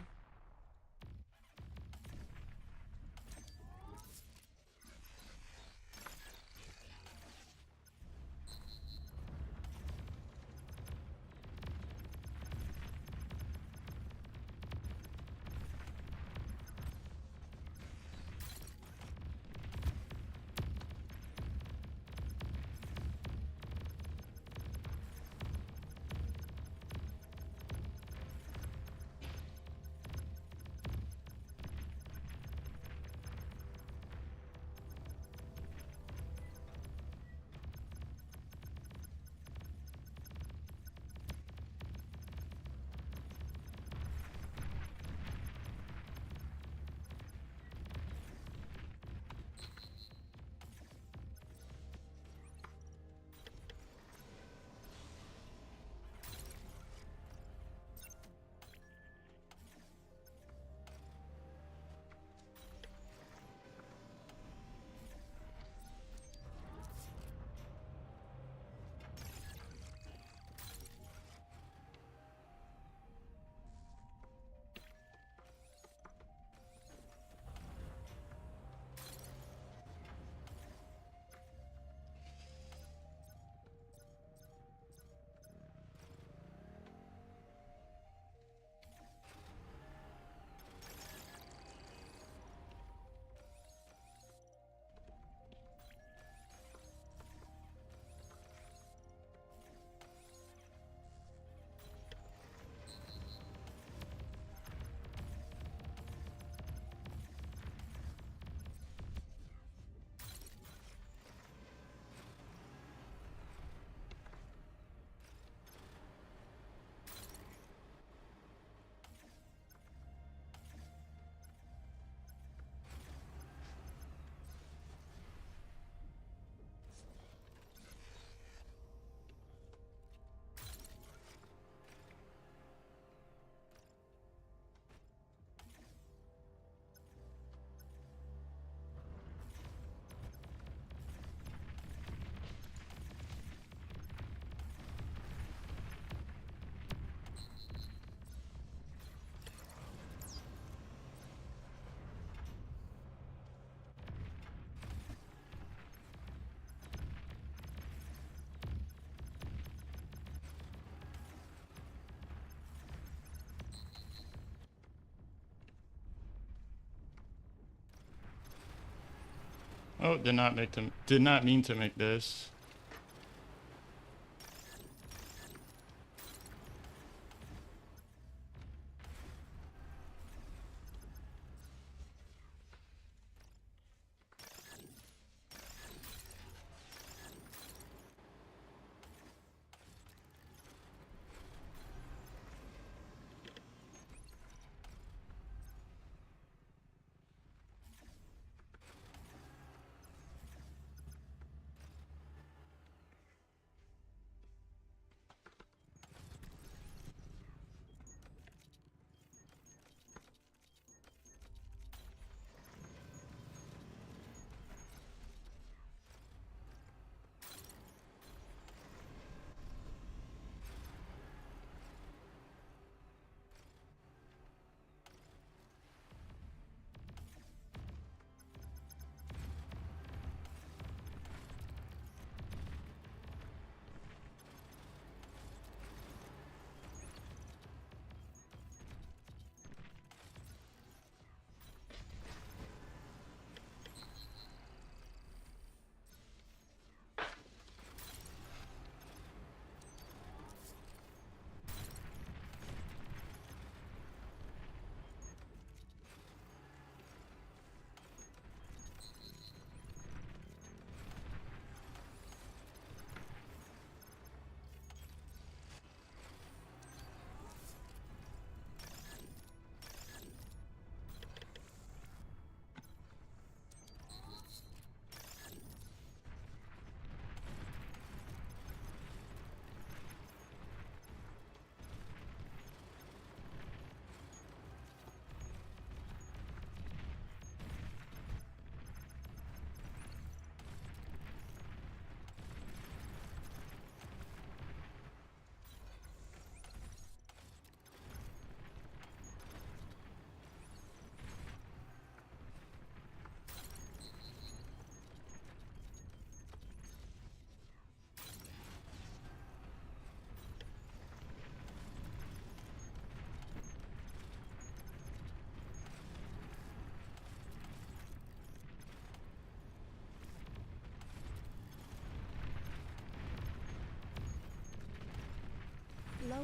Oh, did not mean to make this.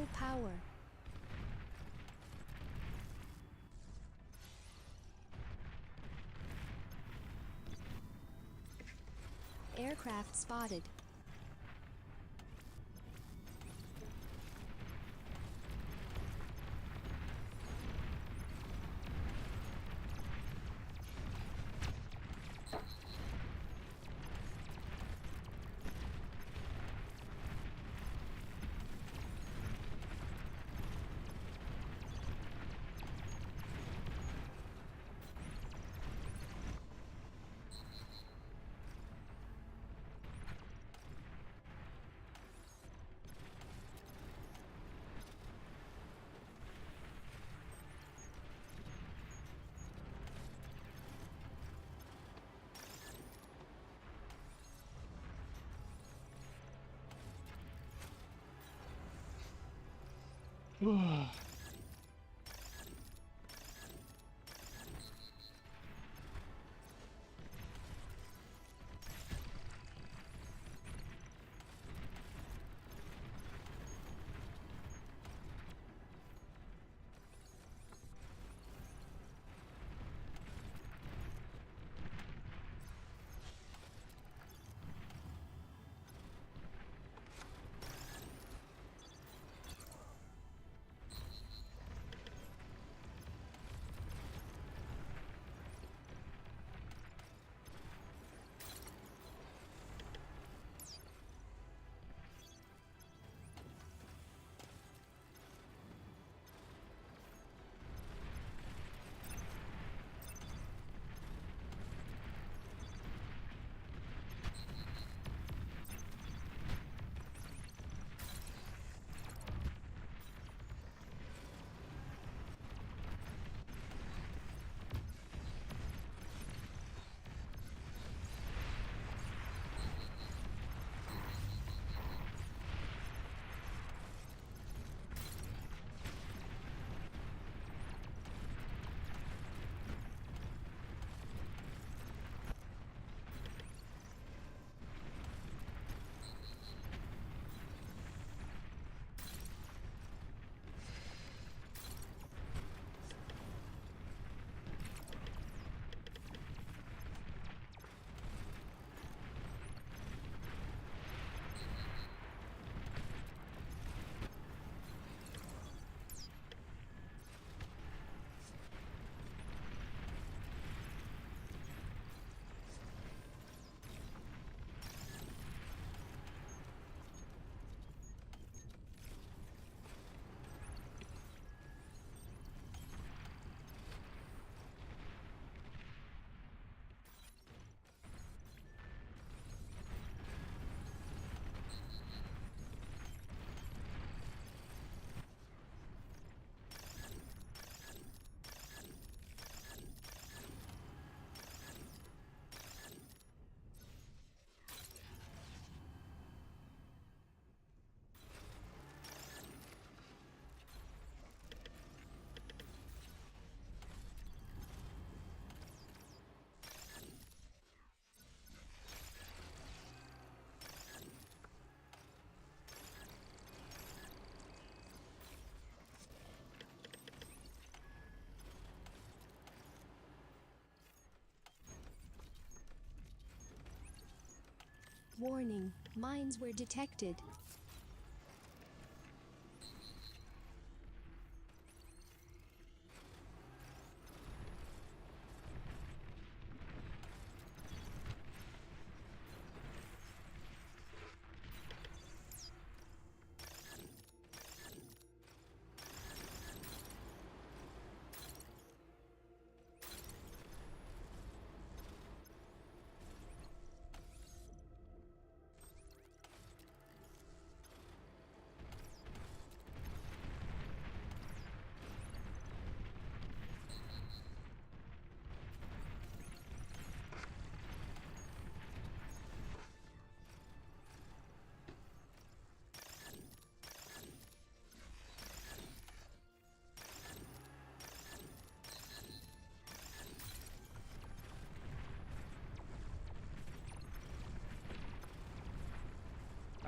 Low power. Aircraft spotted. Warning, mines were detected.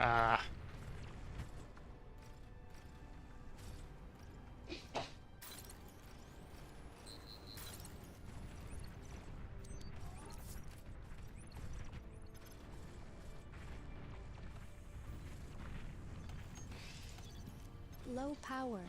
Ah. low power.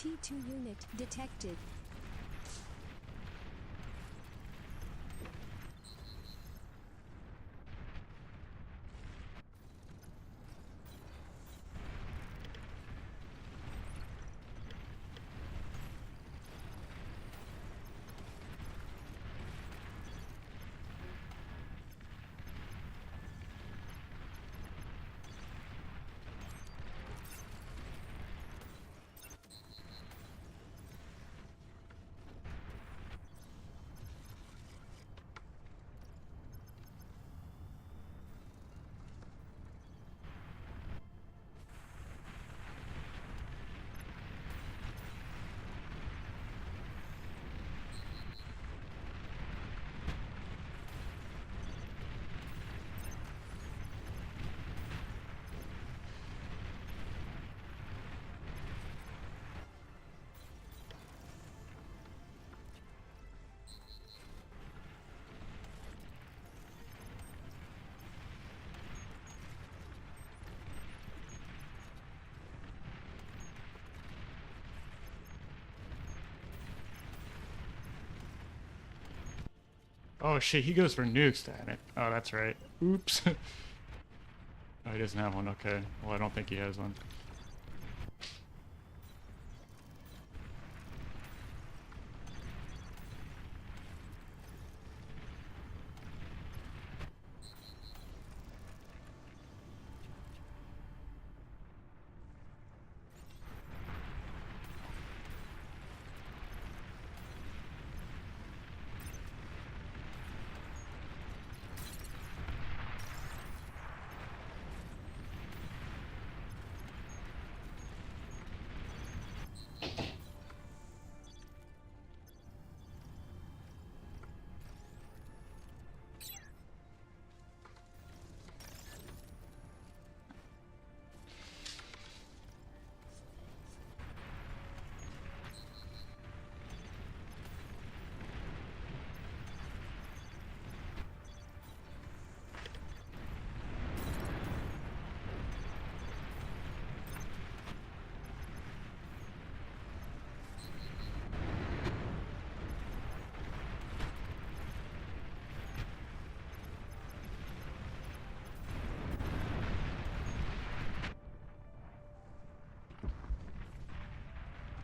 T2 unit detected. Oh shit, he goes for nukes, damn it. Oh, that's right. Oops. Oh, he doesn't have one, okay. Well, I don't think he has one.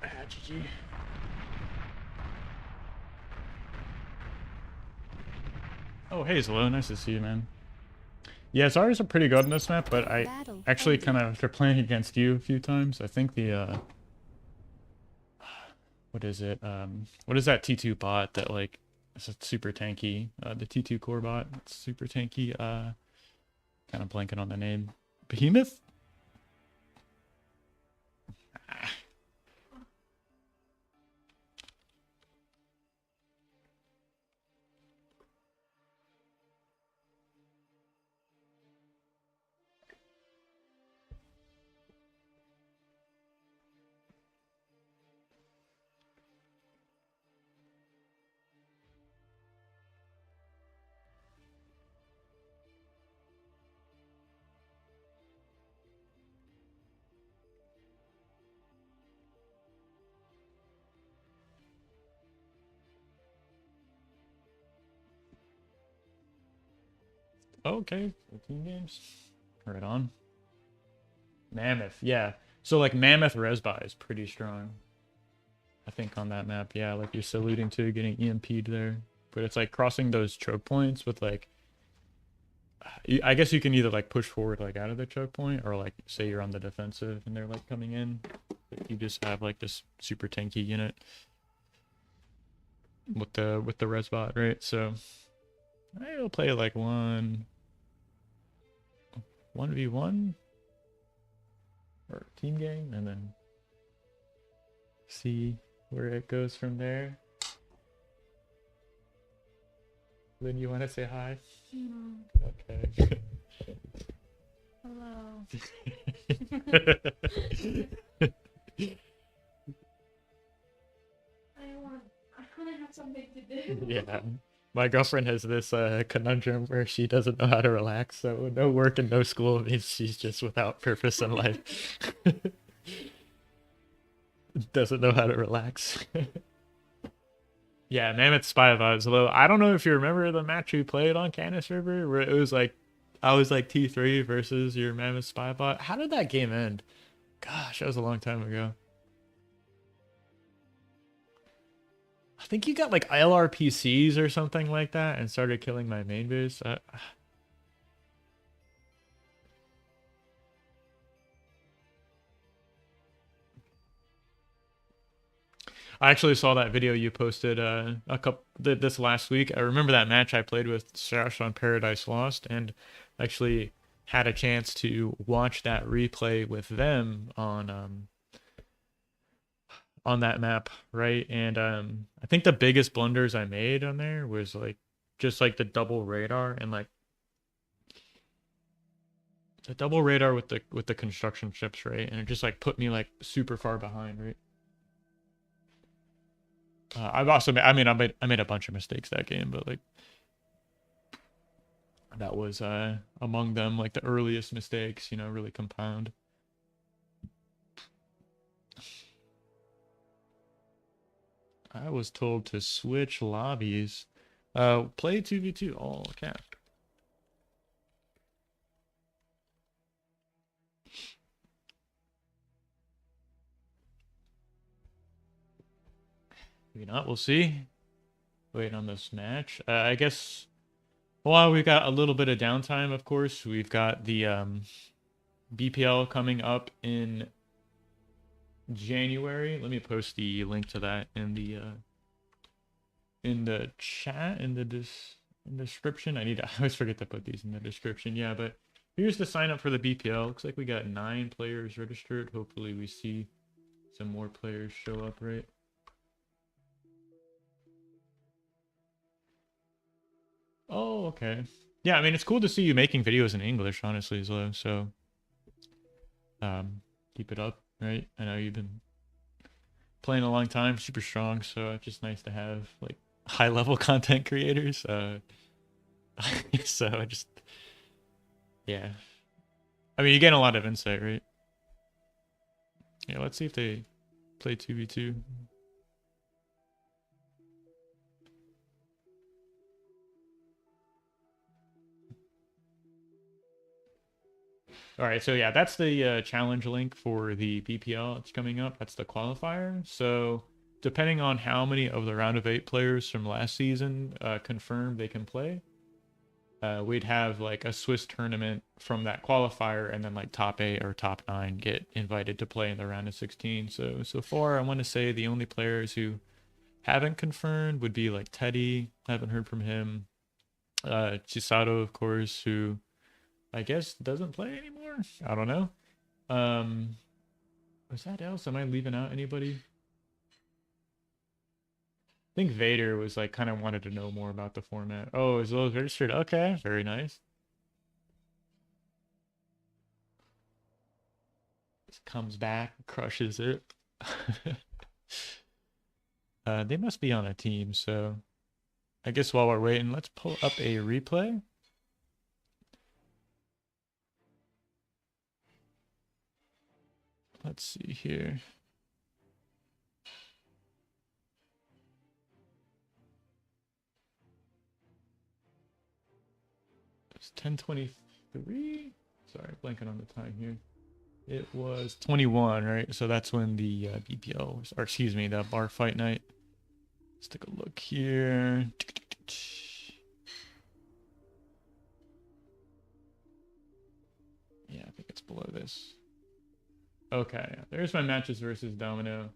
Ah, GG. Oh, hey, Zelo. Nice to see you, man. Yeah, Zarya's are pretty good on this map, but I Battle actually kind of, ended. after playing against you a few times, I think the, what is it? What is that T2 bot that, like, is super tanky? The T2 core bot. It's super tanky. Kind of blanking on the name. Behemoth? Okay, team games. Right on. Mammoth, yeah. So like Mammoth Resby is pretty strong. I think on that map, yeah, like you're alluding to getting EMP'd there. But it's like crossing those choke points with like I guess you can either like push forward like out of the choke point or like say you're on the defensive and they're like coming in. But you just have like this super tanky unit with the resbot, right? So I'll play like 1v1 or team game and then see where it goes from there. Then you want to say hi? Okay. Hello. I want to have something to do. Yeah. My girlfriend has this conundrum where she doesn't know how to relax, so no work and no school means she's just without purpose in life. Doesn't know how to relax. Yeah, Mammoth Spy vibes. Although I don't know if you remember the match we played on Canis River where it was like I was like T3 versus your Mammoth Spy bot. How did that game end? Gosh, that was a long time ago. I think you got like LRPCs or something like that and started killing my main base. I actually saw that video you posted a couple this last week. I remember that match I played with Sash on Paradise Lost, and actually had a chance to watch that replay with them on that map, right? And I think the biggest blunders I made on there was like just like the double radar and like the double radar with the construction ships, right? And it just like put me like super far behind, right? I've also made, I made a bunch of mistakes that game, but like that was among them like the earliest mistakes, you know, really compound. I was told to switch lobbies. Play 2v2, all cap. Maybe not, we'll see. Waiting on this match. I guess while we've got a little bit of downtime, of course, we've got the BPL coming up in January. Let me post the link to that in the chat, in the description. I always forget to put these in the description. Yeah, but here's the sign up for the BPL. Looks like we got 9 players registered. Hopefully we see some more players show up, right? Oh, okay. Yeah, I mean, it's cool to see you making videos in English, honestly, Zlo. So, keep it up, right? I know you've been playing a long time, super strong, so it's just nice to have like high level content creators. So I just, yeah. I mean, you get a lot of insight, right? Yeah, let's see if they play 2v2. All right, so yeah, that's the challenge link for the BPL. It's coming up. That's the qualifier. So depending on how many of the round of 8 players from last season confirm they can play, we'd have like a Swiss tournament from that qualifier, and then like top 8 or top 9 get invited to play in the round of 16. So far, I want to say the only players who haven't confirmed would be like Teddy. Haven't heard from him. Chisato, of course, who I guess doesn't play anymore. I don't know. Was that else? Am I leaving out anybody? I think Vader was like kind of wanted to know more about the format. Oh, is those registered? Okay, very nice. Just comes back, crushes it. They must be on a team, so I guess while we're waiting, let's pull up a replay. Let's see here. It's 10:23. Sorry, blanking on the time here. It was 21, right? So that's when the BPL was, or excuse me, the bar fight night. Let's take a look here. Yeah, I think it's below this. Okay, there's my matches versus Domino.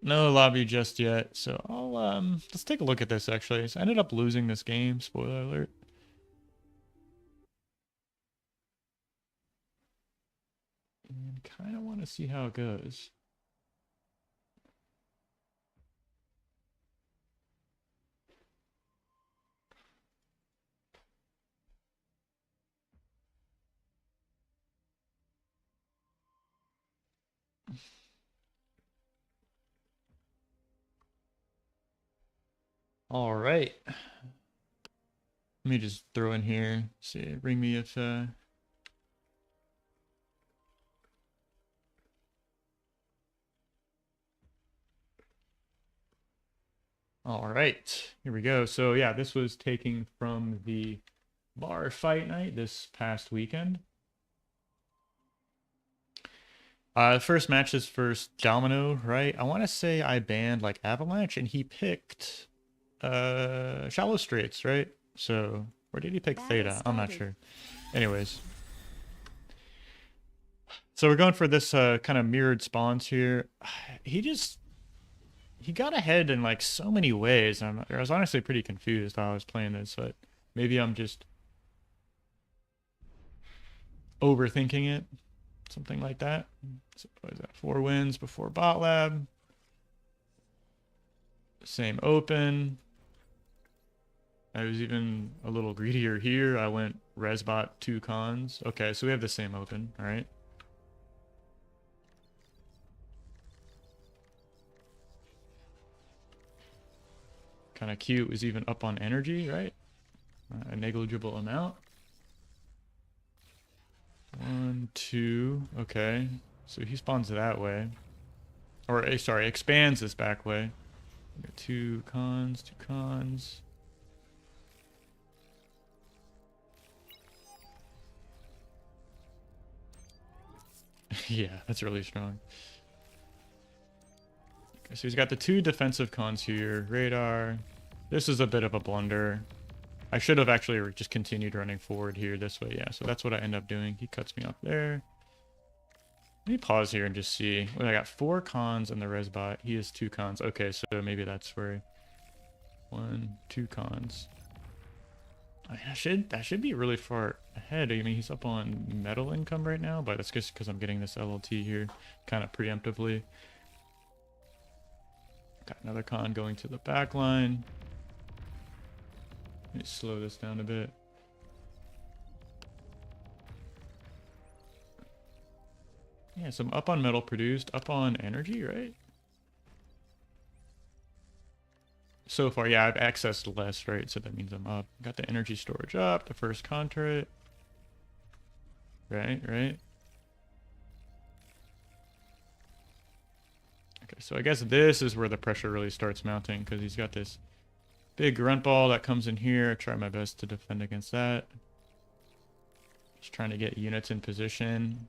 No lobby just yet, so I'll let's take a look at this actually. So I ended up losing this game, spoiler alert. And kind of want to see how it goes. All right. Let me just throw in here. See, ring me if all right, here we go. So yeah, this was taking from the bar fight night this past weekend. First match is first Domino, right? I want to say I banned like Avalanche, and he picked Shallow Straits, right? So where did he pick Theta? I'm not sure. Anyways, so we're going for this kind of mirrored spawns here. He got ahead in like so many ways. I was honestly pretty confused while I was playing this, but maybe I'm just overthinking it, something like that. So what is that? 4 wins before Bot Lab. Same open. I was even a little greedier here. I went Resbot 2 cons. Okay, so we have the same open, all right. Kind of cute, was even up on energy, right? A negligible amount. 1, 2, okay. So he spawns that way. Or, sorry, expands this back way. We got two cons, two cons. Yeah, that's really strong. Okay, so he's got the two defensive cons here. Radar. This is a bit of a blunder. I should have actually just continued running forward here this way. Yeah, so that's what I end up doing. He cuts me off there. Let me pause here and just see. Well, I got 4 cons and the resbot. He has 2 cons. Okay, so maybe that's where 1, 2 cons. I mean, that should be really far ahead. I mean, he's up on metal income right now, but that's just because I'm getting this LLT here kind of preemptively. Got another con going to the back line. Let me slow this down a bit. Yeah, so I'm up on metal produced, up on energy, right? So far, yeah, I've accessed less, right? So that means I'm up. Got the energy storage up, the first con turret. Right. Okay, so I guess this is where the pressure really starts mounting, because he's got this big grunt ball that comes in here. I try my best to defend against that. Just trying to get units in position.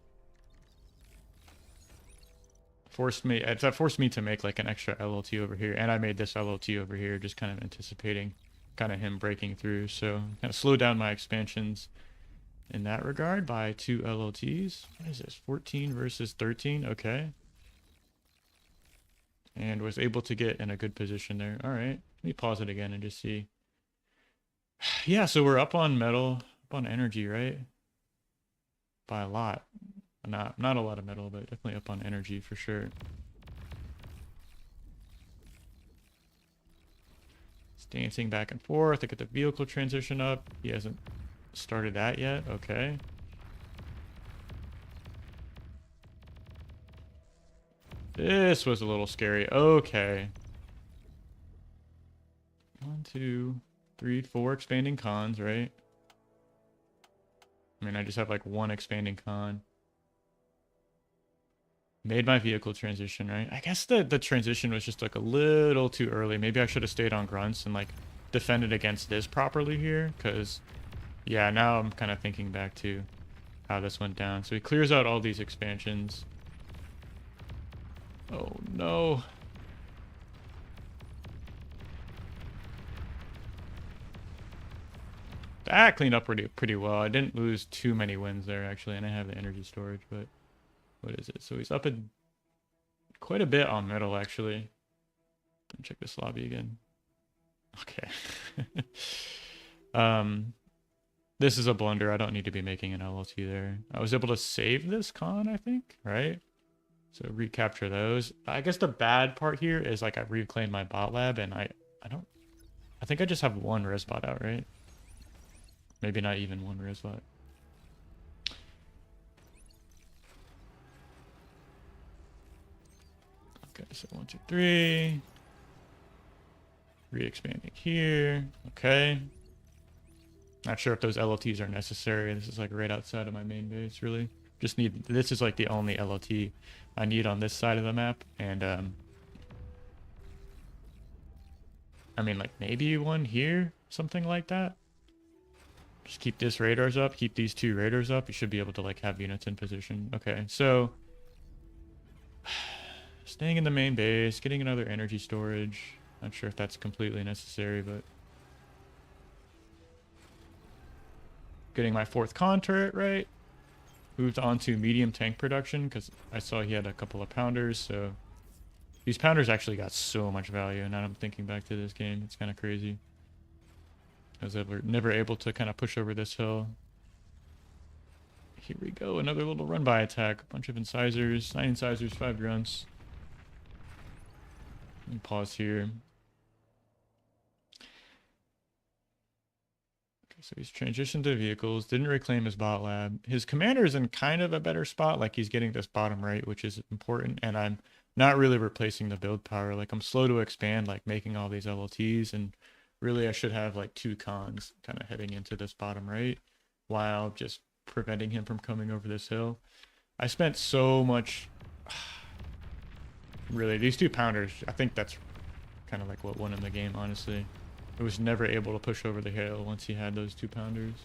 That forced me to make like an extra LLT over here, and I made this LLT over here, just kind of anticipating kind of him breaking through. So kind of slow down my expansions in that regard by 2 LLTs. What is this? 14 versus 13. Okay. And was able to get in a good position there. All right. Let me pause it again and just see. Yeah, so we're up on metal, up on energy, right? By a lot. Not a lot of metal, but definitely up on energy for sure. It's dancing back and forth. I get the vehicle transition up. He hasn't started that yet. Okay. This was a little scary. Okay. 1, 2, 3, 4 expanding cons, right? I mean, I just have like 1 expanding con. Made my vehicle transition, right? I guess the transition was just like a little too early. Maybe I should have stayed on grunts and like defended against this properly here. Because, yeah, now I'm kind of thinking back to how this went down. So he clears out all these expansions. Oh, no. That cleaned up pretty well. I didn't lose too many wins there, actually. And I have the energy storage, but... What is it? So he's up in quite a bit on metal, actually. Check this lobby again. Okay. This is a blunder. I don't need to be making an LLT there. I was able to save this con, I think, right? So recapture those. I guess the bad part here is like I reclaimed my bot lab and I think I just have 1 resbot out, right? Maybe not even 1 resbot. Okay, so 1, 2, 3. Re-expanding here. Okay. Not sure if those LLTs are necessary. This is like right outside of my main base, really. Just need, this is like the only LLT I need on this side of the map. And, I mean, like maybe 1 here, something like that. Just keep this radars up, keep these 2 radars up. You should be able to like have units in position. Okay, so... Staying in the main base, getting another energy storage. Not sure if that's completely necessary, but... Getting my 4th con turret, right? Moved on to medium tank production, because I saw he had a couple of pounders, so... These pounders actually got so much value, now I'm thinking back to this game. It's kind of crazy. I was never able to kind of push over this hill. Here we go, another little run-by attack. A bunch of incisors, 9 incisors, 5 grunts. Let me pause here. Okay, so he's transitioned to vehicles, didn't reclaim his bot lab. His commander's in kind of a better spot, like he's getting this bottom right, which is important, and I'm not really replacing the build power. Like I'm slow to expand, like making all these LLTs, and really I should have like 2 cons kind of heading into this bottom right, while just preventing him from coming over this hill. I spent so much Really, these 2-pounders, I think that's kind of like what won him the game, honestly. He was never able to push over the hill once he had those 2-pounders.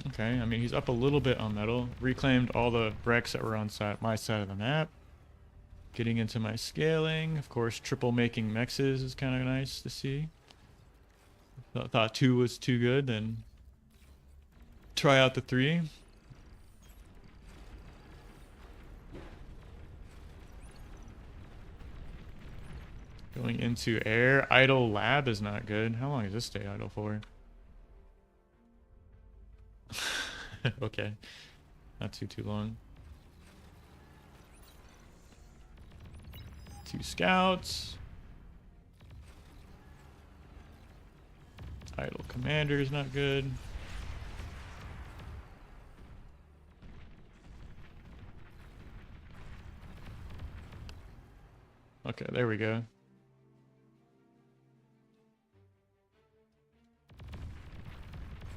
Okay, I mean, he's up a little bit on metal. Reclaimed all the wrecks that were on my side of the map. Getting into my scaling. Of course, triple making mexes is kind of nice to see. Thought 2 was too good, then try out the 3. Going into air. Idle lab is not good. How long does this stay idle for? Okay. Not too long. 2 scouts. Idle commander is not good. Okay, there we go.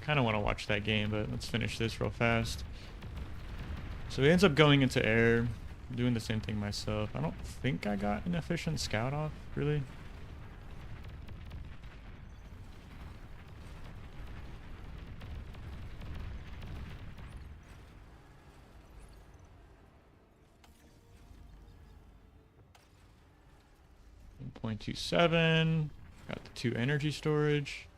Kind of want to watch that game, but let's finish this real fast. So he ends up going into air, doing the same thing myself. I don't think I got an efficient scout off, really. .27. Got the 2 energy storage.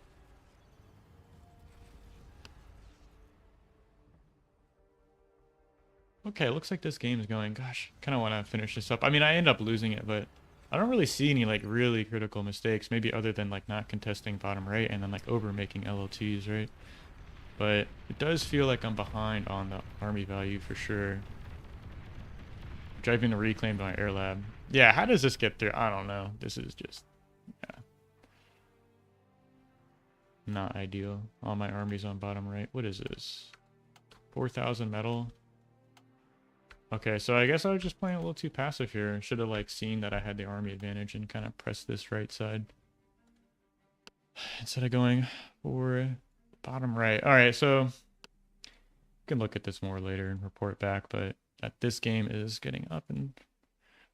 Okay, looks like this game is going. Gosh, kind of want to finish this up. I mean, I end up losing it, but I don't really see any like really critical mistakes. Maybe other than like not contesting bottom right and then like over making LLTs, right? But it does feel like I'm behind on the army value for sure. Driving the reclaim to my air lab. Yeah, how does this get through? I don't know. This is just not ideal. All my armies on bottom right. What is this? 4,000 metal. Okay, so I guess I was just playing a little too passive here. Should have like seen that I had the army advantage and kind of pressed this right side instead of going for bottom right. All right, so we can look at this more later and report back, but this game is getting up and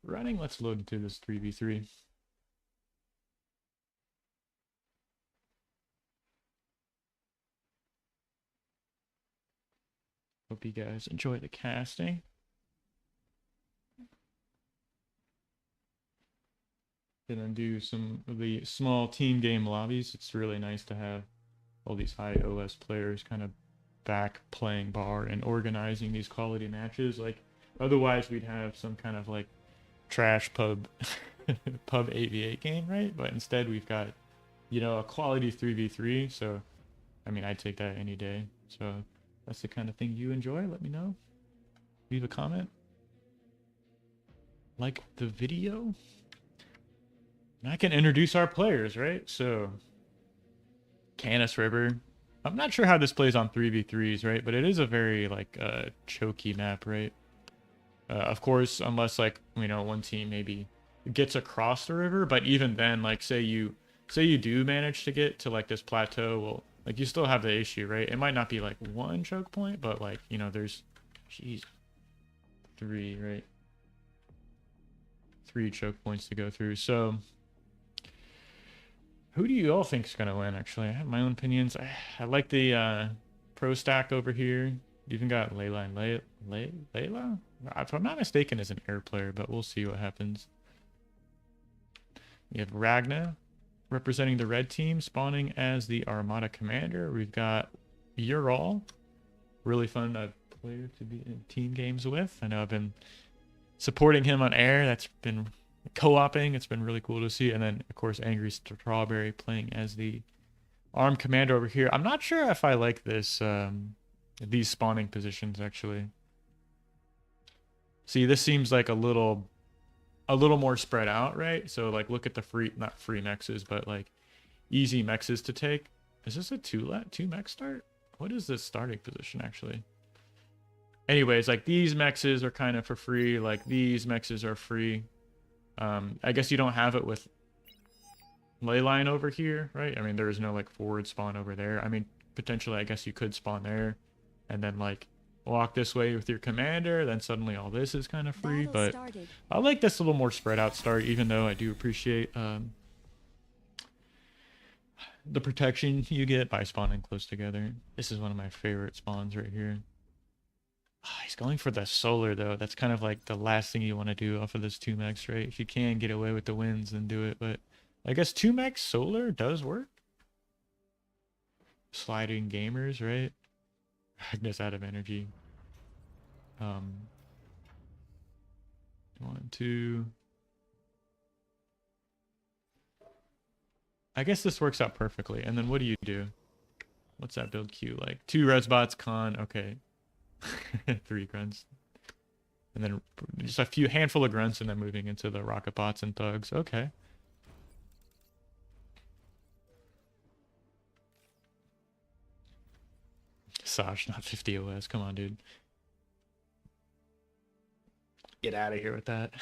running. Let's load into this 3v3. Hope you guys enjoy the casting. And then do some of the small team game lobbies. It's really nice to have all these high OS players kind of back playing bar and organizing these quality matches. Like otherwise we'd have some kind of like trash pub 8v8 game, right? But instead we've got, you know, a quality 3v3. So I mean, I'd take that any day. So that's the kind of thing you enjoy. Let me know. Leave a comment. Like the video. And I can introduce our players, right? So, Canis River. I'm not sure how this plays on 3v3s, right? But it is a very, like, choky map, right? Of course, unless, like, you know, one team maybe gets across the river. But even then, like, say you do manage to get to, like, this plateau, well, like, you still have the issue, right? It might not be, like, 1 choke point, but, like, you know, there's, jeez, 3, right? 3 choke points to go through. So, who do you all think is going to win, actually? I have my own opinions. I like the pro stack over here. You even got Layla and Layla? If I'm not mistaken, is an air player, but we'll see what happens. We have Ragna representing the red team, spawning as the Armada commander. We've got Ural. Really fun player to be in team games with. I know I've been supporting him on air. That's been co-oping. It's been really cool to see. And then, of course, Angry Strawberry playing as the armed commander over here. I'm not sure if I like this, these spawning positions, actually. See, this seems like a little more spread out, right? So, like, look at the not free mexes, but, like, easy mexes to take. Is this a two mech start? What is this starting position, actually? Anyways, like, these mexes are kind of for free. Like, these mexes are free. I guess you don't have it with Leyline over here, right? I mean, there is no like forward spawn over there. I mean, potentially, I guess you could spawn there and then like walk this way with your commander, then suddenly all this is kind of free. Battle But started. I like this little more spread out start, even though I do appreciate the protection you get by spawning close together. This is one of my favorite spawns right here. He's going for the solar though. That's kind of like the last thing you want to do off of this 2-max, right? If you can get away with the wins, then do it. But I guess 2-max solar does work. Sliding gamers, right? Magnus out of energy. 1, 2. I guess this works out perfectly. And then what do? What's that build queue like? 2 res bots, con, okay. 3 grunts. And then just a handful of grunts and then moving into the rocket bots and thugs. Okay. Sash, not 50 OS. Come on, dude. Get out of here with that.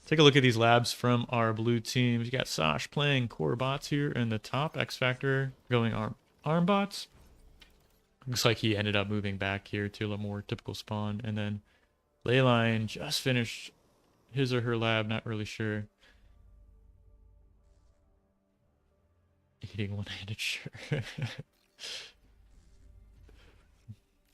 Take a look at these labs from our blue teams. You got Sash playing core bots here in the top. X Factor going arm bots. Looks like he ended up moving back here to a more typical spawn. And then Leyline just finished his or her lab. Not really sure. Eating one-handed, sure.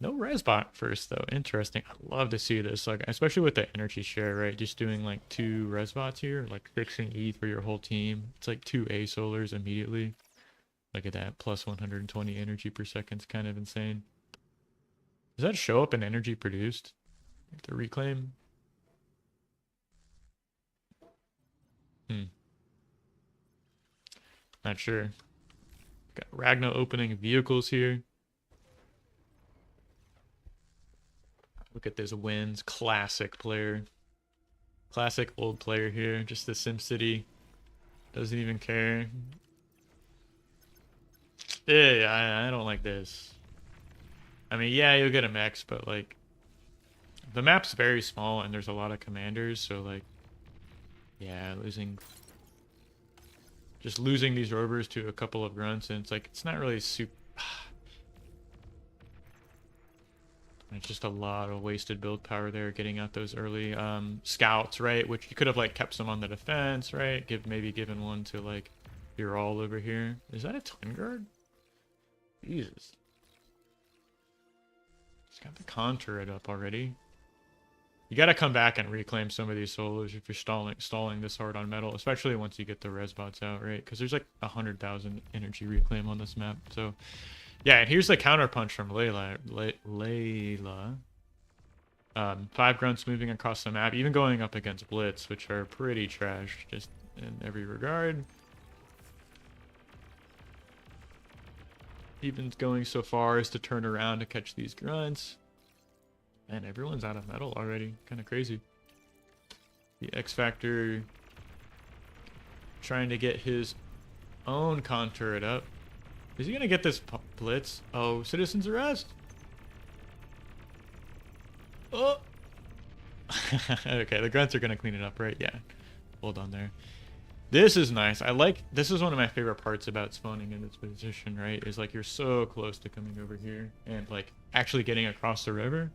No resbot first though. Interesting. I love to see this, like especially with the energy share, right? Just doing like 2 resbots here, like fixing E for your whole team. It's like 2 A solars immediately. Look at that, plus 120 energy per second. It's kind of insane. Does that show up in energy produced? The reclaim? Not sure. Got Ragna opening vehicles here. Look at this wins. Classic player. Classic old player here. Just the SimCity. Doesn't even care. Yeah, I don't like this. I mean, yeah, you'll get a mech, but like... The map's very small and there's a lot of commanders, so like... Yeah, just losing these rovers to a couple of grunts, and it's like, it's not really super... It's just a lot of wasted build power there, getting out those early scouts, right? Which you could have like kept some on the defense, right? Maybe given one to like your all over here. Is that a twin guard? Jesus. It's got the contour it up already. You got to come back and reclaim some of these solos if you're stalling this hard on metal, especially once you get the res bots out, right? Because there's like 100,000 energy reclaim on this map, so. Yeah, and here's the counter punch from Layla. 5 grunts moving across the map, even going up against Blitz, which are pretty trash, just in every regard. Even going so far as to turn around to catch these grunts. Man, everyone's out of metal already. Kind of crazy. The X Factor trying to get his own contour it up. Is he gonna get this blitz? Oh, citizens arrest! Oh! Okay, the grunts are gonna clean it up, right? Yeah. Hold on there. This is nice. This is one of my favorite parts about spawning in this position, right? Is like you're so close to coming over here and like actually getting across the river.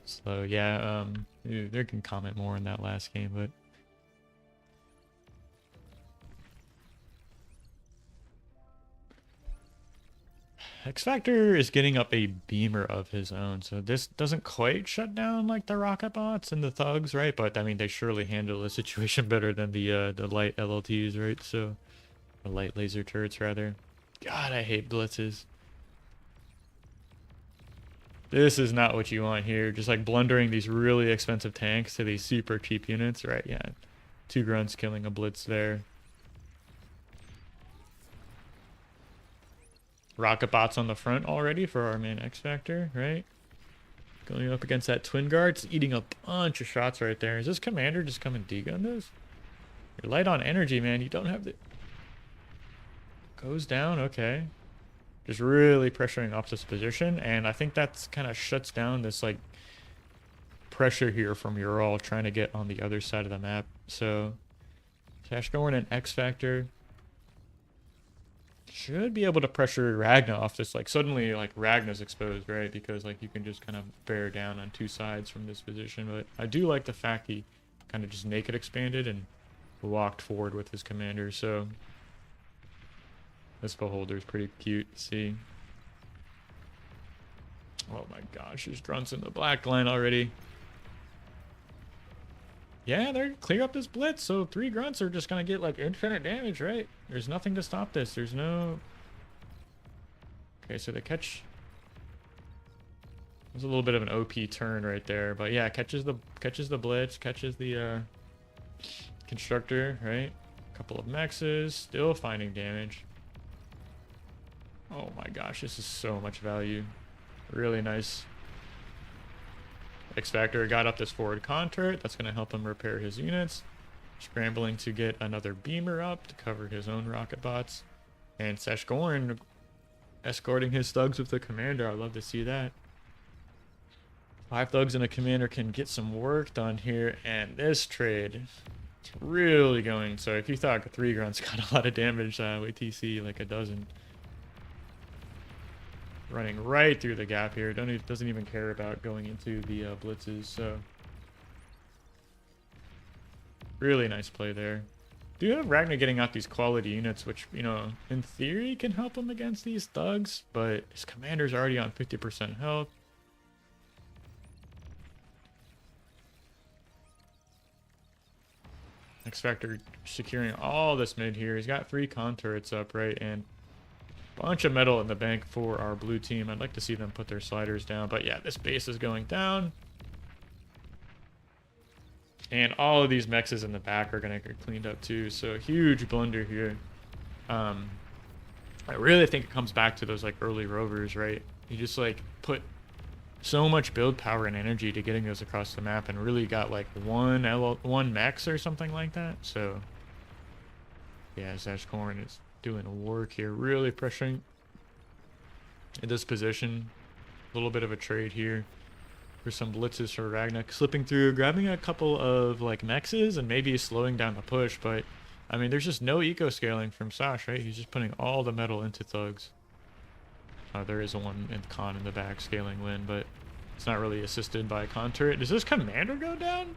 So yeah, they can comment more on that last game, but X Factor is getting up a beamer of his own, so this doesn't quite shut down like the rocket bots and the thugs, right? But I mean, they surely handle the situation better than the light LLTs, right? So, the light laser turrets rather. God, I hate blitzes. This is not what you want here. Just like blundering these really expensive tanks to these super cheap units, right? Yeah, 2 grunts killing a blitz there. Rocket bots on the front already for our main X Factor, right? Going up against that twin guard. It's eating a bunch of shots right there. Is this commander just coming D-gun this? You're light on energy, man. You don't have the... Goes down, okay. Just really pressuring off this position, and I think that's kind of shuts down this like pressure here from Ural trying to get on the other side of the map. So Sashgorn and X Factor should be able to pressure Ragna off this. Like suddenly like Ragna's exposed, right? Because like you can just kind of bear down on two sides from this position. But I do like the fact he kind of just naked expanded and walked forward with his commander. So this beholder is pretty cute to see. Oh my gosh, there's grunts in the black line already. Yeah, they're clear up this blitz, so 3 grunts are just gonna get like infinite damage, right? There's nothing to stop this. There's no. Okay, so they catch. There's a little bit of an OP turn right there, but yeah, catches the blitz, catches the constructor, right? A couple of mexes, still finding damage. Oh my gosh, this is so much value. Really nice. X Factor got up this forward contour. That's going to help him repair his units. Scrambling to get another beamer up to cover his own rocket bots. And Sashgorn escorting his thugs with the commander. I love to see that. 5 thugs and a commander can get some work done here. And this trade is really going. So if you thought 3 grunts got a lot of damage, wait till you see like a dozen. Running right through the gap here. Doesn't even care about going into the blitzes. So really nice play there. Do have Ragnar getting out these quality units, which, you know, in theory can help him against these thugs, but his commander's already on 50% health. X Factor securing all this mid here. He's got 3 con turrets up, right? And bunch of metal in the bank for our blue team. I'd like to see them put their sliders down. But yeah, this base is going down. And all of these mexes in the back are going to get cleaned up too. So huge blunder here. I really think it comes back to those like early rovers, right? You just like put so much build power and energy to getting those across the map and really got like one mex or something like that. So yeah, Sashgorn is doing work here, really pressuring in this position. A little bit of a trade here for some blitzes for Ragnar, slipping through, grabbing a couple of like mexes and maybe slowing down the push. But I mean, there's just no eco scaling from Sash, right? He's just putting all the metal into thugs. There is a one in con in the back scaling win, but it's not really assisted by a con turret. Does this commander go down?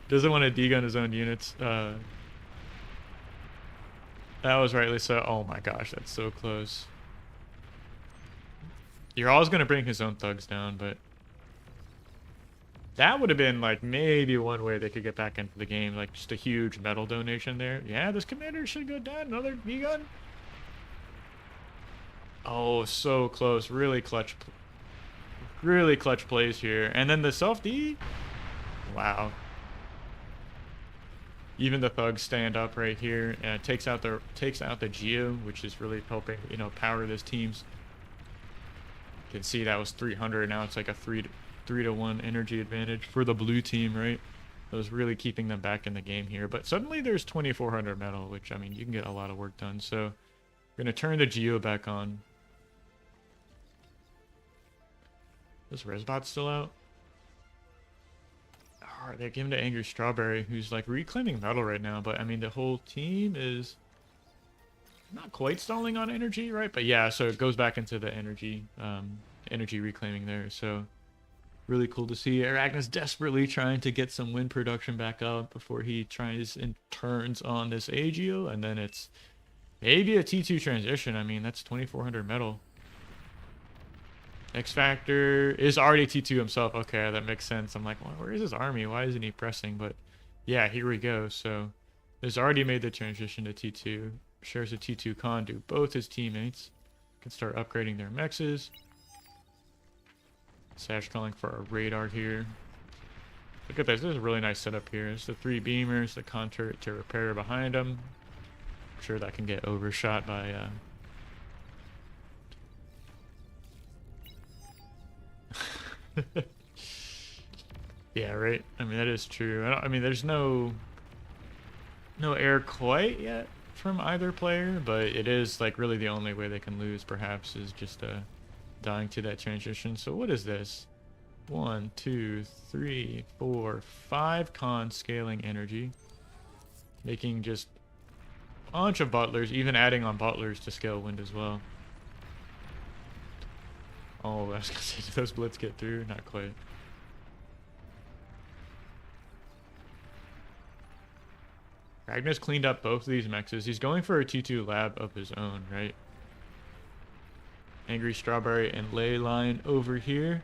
Doesn't want to degun his own units. That was rightly so. Oh my gosh, that's so close. You're always going to bring his own thugs down, but that would have been like maybe one way they could get back into the game. Like just a huge metal donation there. Yeah, this commander should go down. Another degun. Oh, so close. Really clutch plays here. And then the self-D. Wow. Even the thugs stand up right here and takes out the Geo, which is really helping, you know, power this team's. You can see that was 300. Now it's like a 3 to 1 energy advantage for the blue team, right? That was really keeping them back in the game here. But suddenly there's 2400 metal, which I mean you can get a lot of work done. So we're gonna turn the Geo back on. Is Resbot still out? Oh, they're giving to Angry Strawberry, who's like reclaiming metal right now, but I mean the whole team is not quite stalling on energy, right? But yeah, so it goes back into the energy reclaiming there. So really cool to see. Arachna's desperately trying to get some wind production back up before he tries and turns on this Agio, and then it's maybe a T2 transition. I mean, that's 2400 metal. X Factor is already T2 himself. Okay, that makes sense. I'm like, well, where is his army? Why isn't he pressing? But yeah, here we go. So he's already made the transition to T2. Shares a T2 con to both his teammates. Can start upgrading their mexes. Sash calling for a radar here. Look at this. This is a really nice setup here. It's the 3 beamers, the con turret to repair behind them. I'm sure that can get overshot by yeah, right. I mean, that is true. I mean, there's no air quite yet from either player, but it is like really the only way they can lose perhaps is just dying to that transition. So what is this? 1, 2, 3, 4, 5 con scaling energy. Making just a bunch of butlers, even adding on butlers to scale wind as well. Oh, I was gonna say, did those blitz get through? Not quite. Ragnar's cleaned up both of these mexes. He's going for a T2 lab of his own, right? Angry Strawberry and Leyline over here.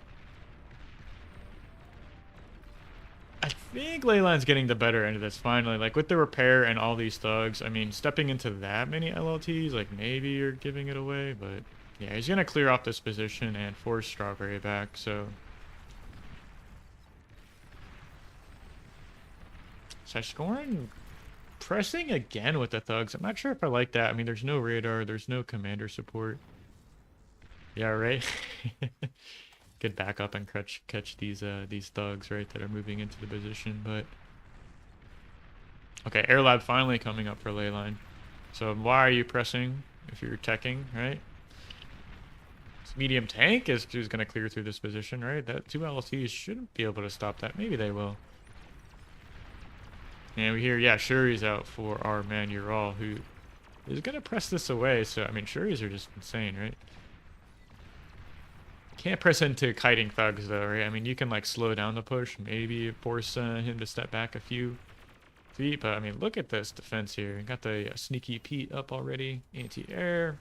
I think Leyline's getting the better end of this finally. Like with the repair and all these thugs, I mean, stepping into that many LLTs, like maybe you're giving it away, but yeah, he's gonna clear off this position and force Strawberry back, so. Scoring, pressing again with the thugs. I'm not sure if I like that. I mean, there's no radar, there's no commander support. Yeah, right. Good backup and catch these thugs, right, that are moving into the position. But okay, air lab finally coming up for Leyline. So why are you pressing if you're teching, right? This medium tank is going to clear through this position, right? That 2 LLTs shouldn't be able to stop that. Maybe they will. And we hear, yeah, Shuri's out for our man Ural, who is going to press this away. So, I mean, Shuri's are just insane, right? Can't press into kiting thugs, though, right? I mean, you can, like, slow down the push. Maybe force him to step back a few feet. But, I mean, look at this defense here. Got the sneaky Pete up already. Anti-air.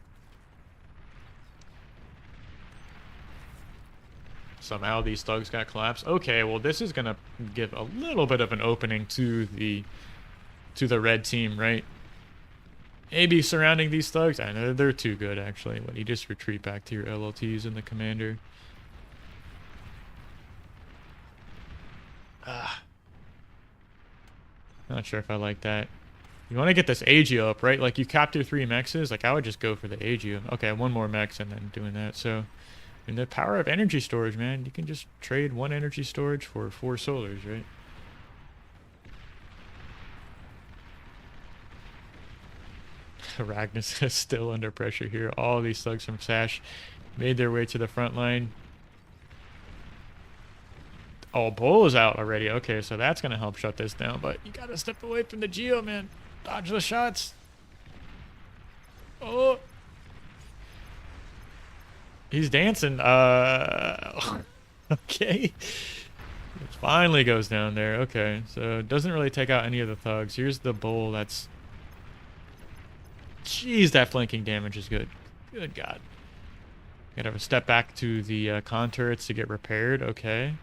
Somehow these thugs got collapsed. Okay, well, this is going to give a little bit of an opening to the red team, right? Maybe surrounding these thugs. I know they're too good, actually. When you just retreat back to your LLTs and the commander. Not sure if I like that. You want to get this Agio up, right? Like, you capped your 3 mexes. Like, I would just go for the Agio. Okay, 1 more mex and then doing that. So, and the power of energy storage, man. You can just trade 1 energy storage for 4 solars, right? Ragnus is still under pressure here. All these thugs from Sash made their way to the front line. Oh, Bull is out already. Okay, so that's going to help shut this down. But you got to step away from the Geo, man. Dodge the shots. Oh. He's dancing. Okay. It finally goes down there. Okay, so it doesn't really take out any of the thugs. Here's the Bull. That's... Jeez, that flanking damage is good. Good God. Gotta have a step back to the con turrets to get repaired. Okay.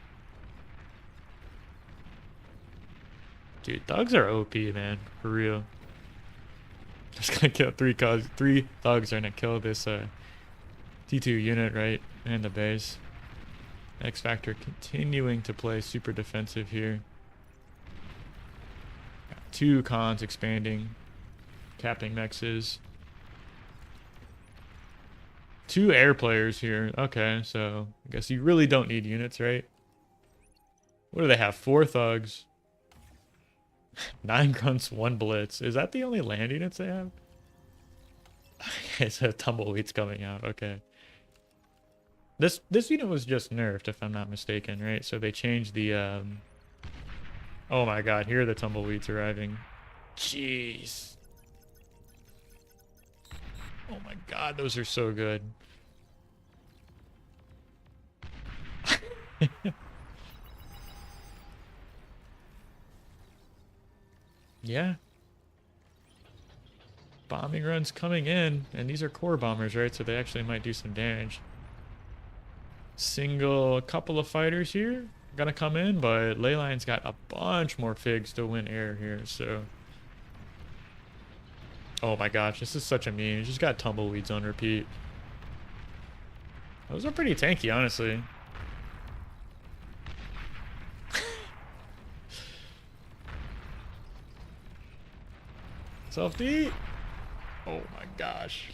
Dude, thugs are OP, man. For real. Just gonna kill 3 thugs are gonna kill this T2 unit, right? And the base. X Factor continuing to play super defensive here. Got 2 cons expanding. Capping mexes. 2 air players here. Okay, so I guess you really don't need units, right? What do they have? 4 thugs. 9 grunts, 1 blitz. Is that the only land units they have? Okay, so Tumbleweed's coming out. Okay. This unit was just nerfed, if I'm not mistaken, right? So they changed the Oh my god, here are the Tumbleweeds arriving. Jeez. Oh my god, those are so good. Yeah. Bombing runs coming in, and these are core bombers, right? So they actually might do some damage. A couple of fighters here gonna come in, but Leyline's got a bunch more figs to win air here, so... Oh my gosh, this is such a meme. You just got Tumbleweeds on repeat. Those are pretty tanky, honestly. Self-D! Oh my gosh.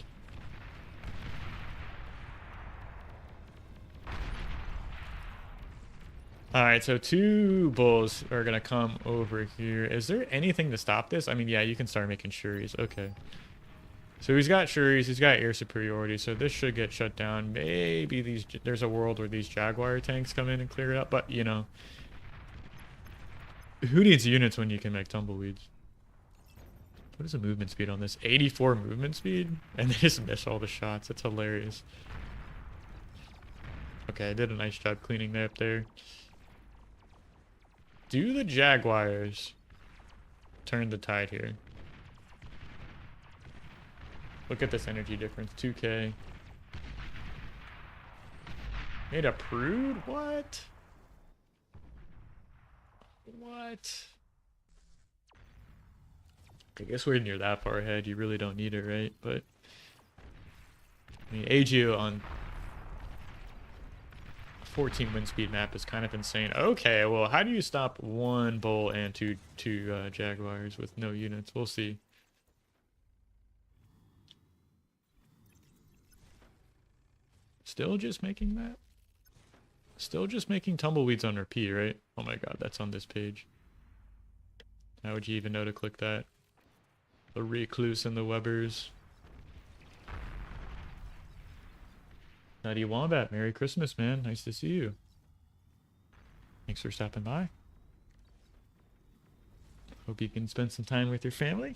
Alright, so 2 bulls are gonna come over here. Is there anything to stop this? I mean, yeah, you can start making Shuris. Okay. So he's got Shuris, he's got air superiority, so this should get shut down. Maybe there's a world where these Jaguar tanks come in and clear it up, but you know, who needs units when you can make tumbleweeds? What is the movement speed on this? 84 movement speed? And they just miss all the shots. That's hilarious. Okay, I did a nice job cleaning that up there. Do the Jaguars turn the tide here? Look at this energy difference. 2k. Made a prude? What? What? I guess we're near that far ahead. You really don't need it, right? But I mean, AGO on 14 wind speed map is kind of insane. Okay, well, how do you stop one bull and two Jaguars with no units? We'll see. Still just making that? Still just making tumbleweeds on repeat, right? Oh my god, that's on this page. How would you even know to click that? The Recluse and the Webbers. Nutty Wombat, Merry Christmas, man. Nice to see you. Thanks for stopping by. Hope you can spend some time with your family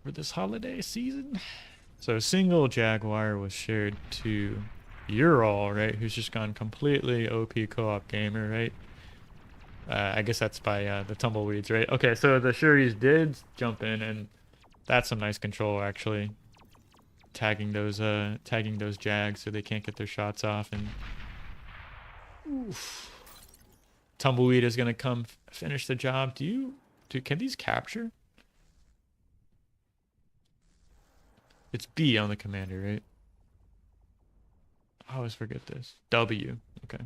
for this holiday season. So single Jaguar was shared to Ural, right? Who's just gone completely OP co-op gamer, right? I guess that's by the tumbleweeds, right? Okay, so the Shuris did jump in, and that's some nice control actually. Tagging those Jags so they can't get their shots off, and oof. Tumbleweed is gonna come finish the job. Can these capture? It's B on the commander, right? I always forget this. W. Okay.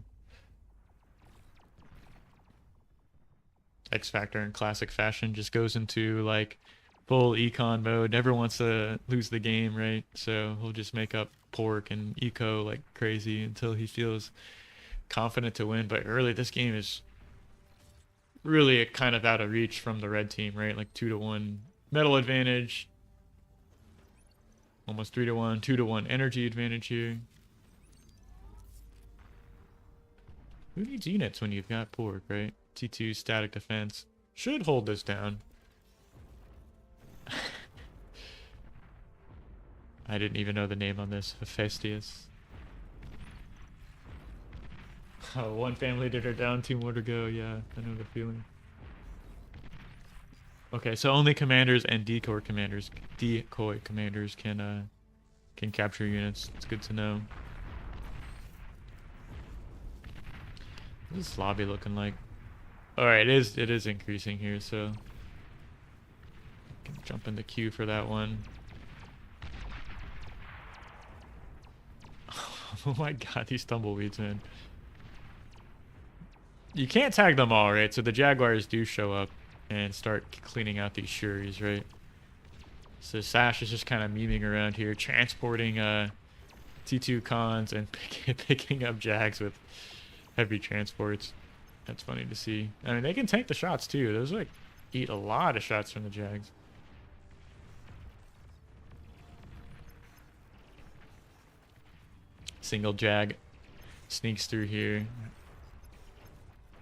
X Factor in classic fashion just goes into like full econ mode. Never wants to lose the game, right? So he'll just make up pork and eco like crazy until he feels confident to win. But early, this game is really kind of out of reach from the red team, right? Like 2-to-1 metal advantage, almost 3-to-1, 2-to-1 energy advantage here. Who needs units when you've got pork, right? T2 static defense should hold this down. I didn't even know the name on this. Hephaestus. Oh, one family dinner down, 2 more to go. Yeah, I know the feeling. Okay, so only commanders and decoy commanders can capture units. It's good to know. What's this lobby looking like? Alright, it is increasing here, so I can jump in the queue for that one. Oh my god, these tumbleweeds, man. You can't tag them all, right? So the Jaguars do show up and start cleaning out these Shuris, right? So Sash is just kind of memeing around here, transporting T2 cons and picking up Jags with heavy transports. That's funny to see. I mean, they can tank the shots too. Those like eat a lot of shots from the Jags. Single Jag sneaks through here.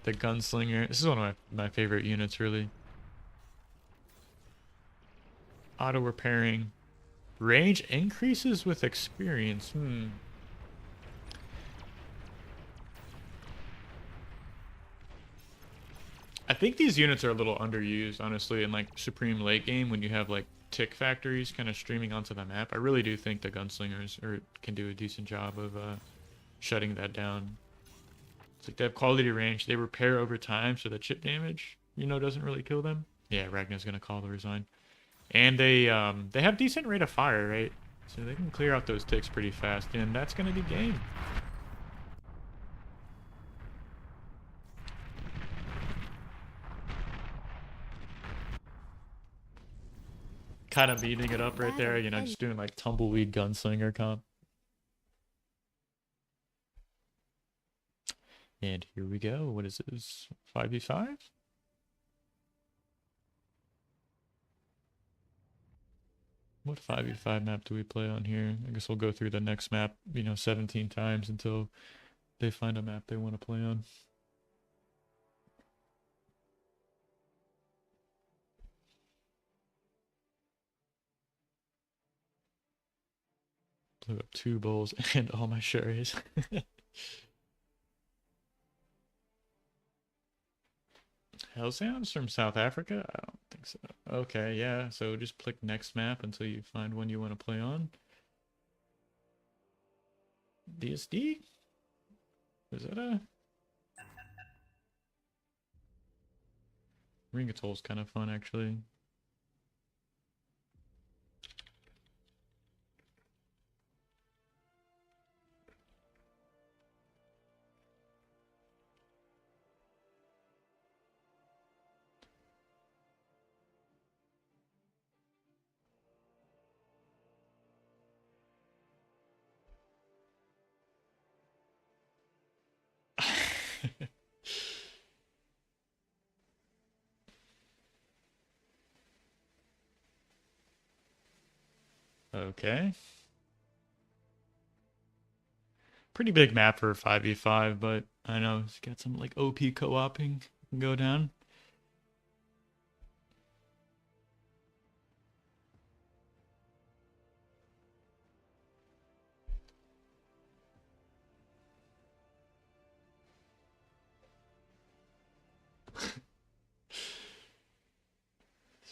The Gunslinger. This is one of my favorite units, really. Auto repairing. Range increases with experience. I think these units are a little underused, honestly, in like Supreme late game when you have like tick factories kind of streaming onto the map. I really do think the Gunslingers can do a decent job of shutting that down. It's like they have quality range. They repair over time, so the chip damage, you know, doesn't really kill them. Yeah, Ragnar's gonna call the resign. And they have decent rate of fire, right? So they can clear out those ticks pretty fast, and that's gonna be game. Kind of beating it up right there, you know, just doing like tumbleweed gunslinger comp. And here we go. What is this? 5v5? What 5v5 map do we play on here? I guess we'll go through the next map, 17 times until they find a map they want to play on. Blew up 2 bowls and all my sherries. Hell sounds from South Africa? I don't think so. Okay, yeah. So just click next map until you find one you want to play on. DSD? Is that a Ring Atoll's kind of fun actually. Okay. Pretty big map for 5v5, but I know it's got some like OP co-oping can go down.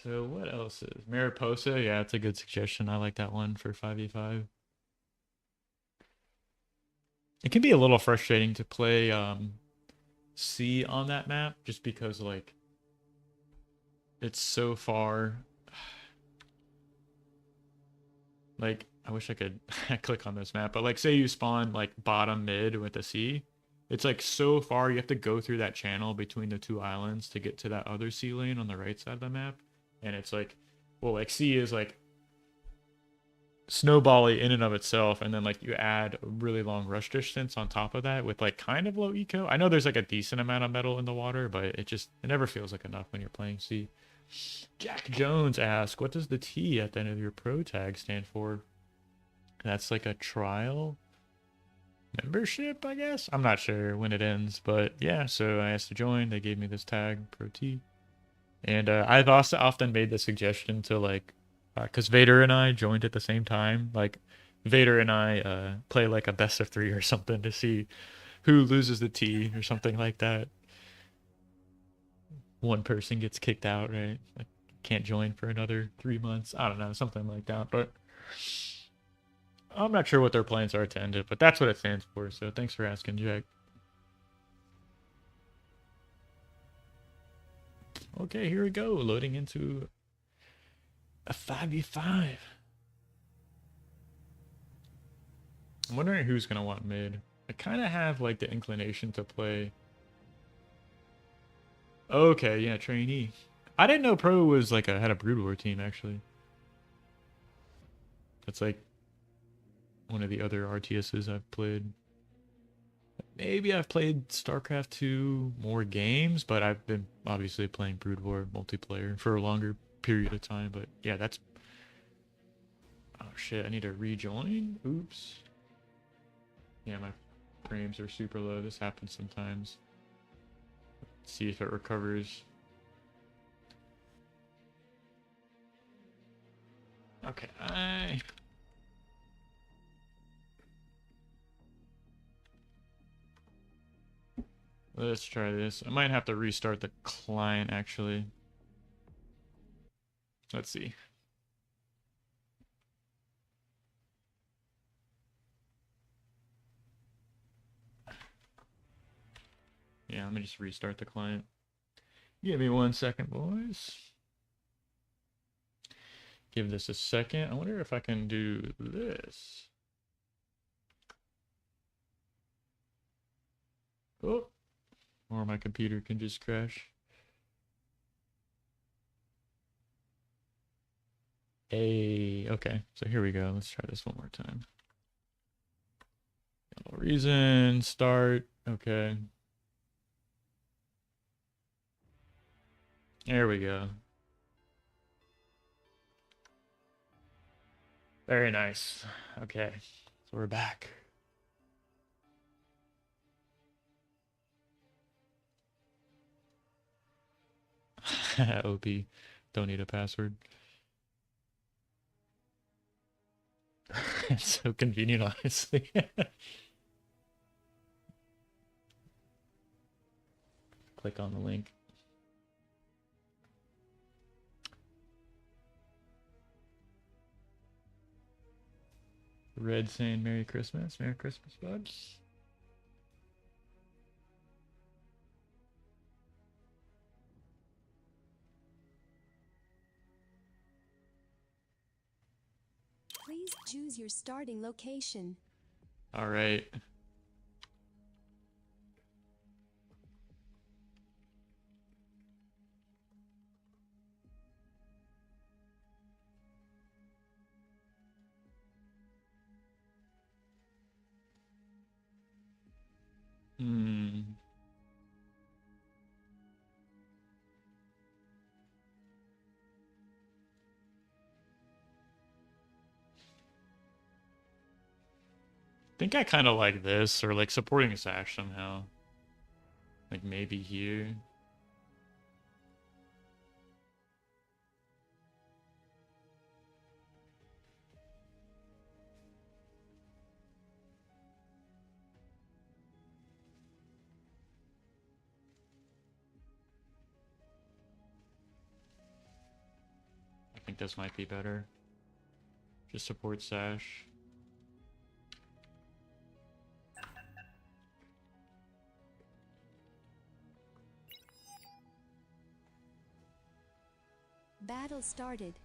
So what else is Mariposa? Yeah, it's a good suggestion. I like that one for 5v5. It can be a little frustrating to play C on that map just because like it's so far. Like I wish I could click on this map, but like say you spawn like bottom mid with a C, it's like so far you have to go through that channel between the 2 islands to get to that other C lane on the right side of the map. And it's like, well, like C is like snowbally in and of itself, and then like you add a really long rush distance on top of that with like kind of low eco. I know there's like a decent amount of metal in the water, but it never feels like enough when you're playing C. Jack Jones asks, what does the T at the end of your pro tag stand for? That's like a trial membership, I guess. I'm not sure when it ends, but yeah, so I asked to join. They gave me this tag, pro T. And I've also often made the suggestion to like, because Vader and I joined at the same time. Like, Vader and I play like a best of 3 or something to see who loses the T or something like that. One person gets kicked out, right? Like, can't join for another 3 months. I don't know, something like that. But I'm not sure what their plans are to end it, but that's what it stands for. So thanks for asking, Jack. Okay, here we go. Loading into a 5v5. I'm wondering who's going to want mid. I kind of have like the inclination to play. Okay, yeah, trainee. I didn't know pro was like had a Brood War team actually. That's like one of the other RTSs I've played. Maybe I've played StarCraft 2 more games, but I've been obviously playing Brood War multiplayer for a longer period of time. But yeah, that's... Oh shit, I need to rejoin? Oops. Yeah, my frames are super low. This happens sometimes. Let's see if it recovers. Okay, let's try this. I might have to restart the client, actually. Let's see. Yeah, let me just restart the client. Give me 1 second, boys. Give this a second. I wonder if I can do this. Oh, or my computer can just crash. Okay, so here we go. Let's try this one more time. No reason, start. Okay. There we go. Very nice. Okay, so we're back. OP, don't need a password. It's so convenient, honestly. Click on the link. Red saying Merry Christmas. Merry Christmas, buds. Please choose your starting location. All right. Hmm. Think I kind of like this, or like supporting Sash somehow. Like maybe here. I think this might be better. Just support Sash. Battle started.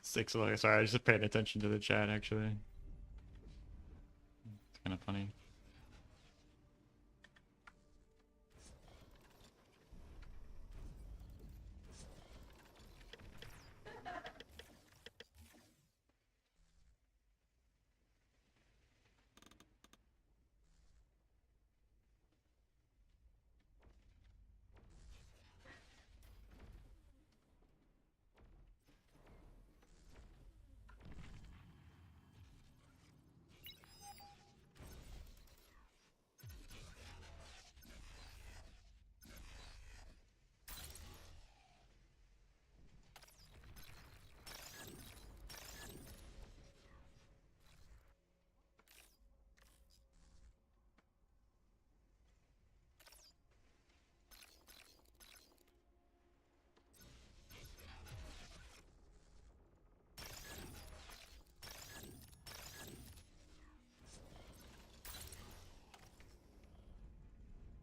Six. Sorry, I was just paying attention to the chat actually. It's kind of funny.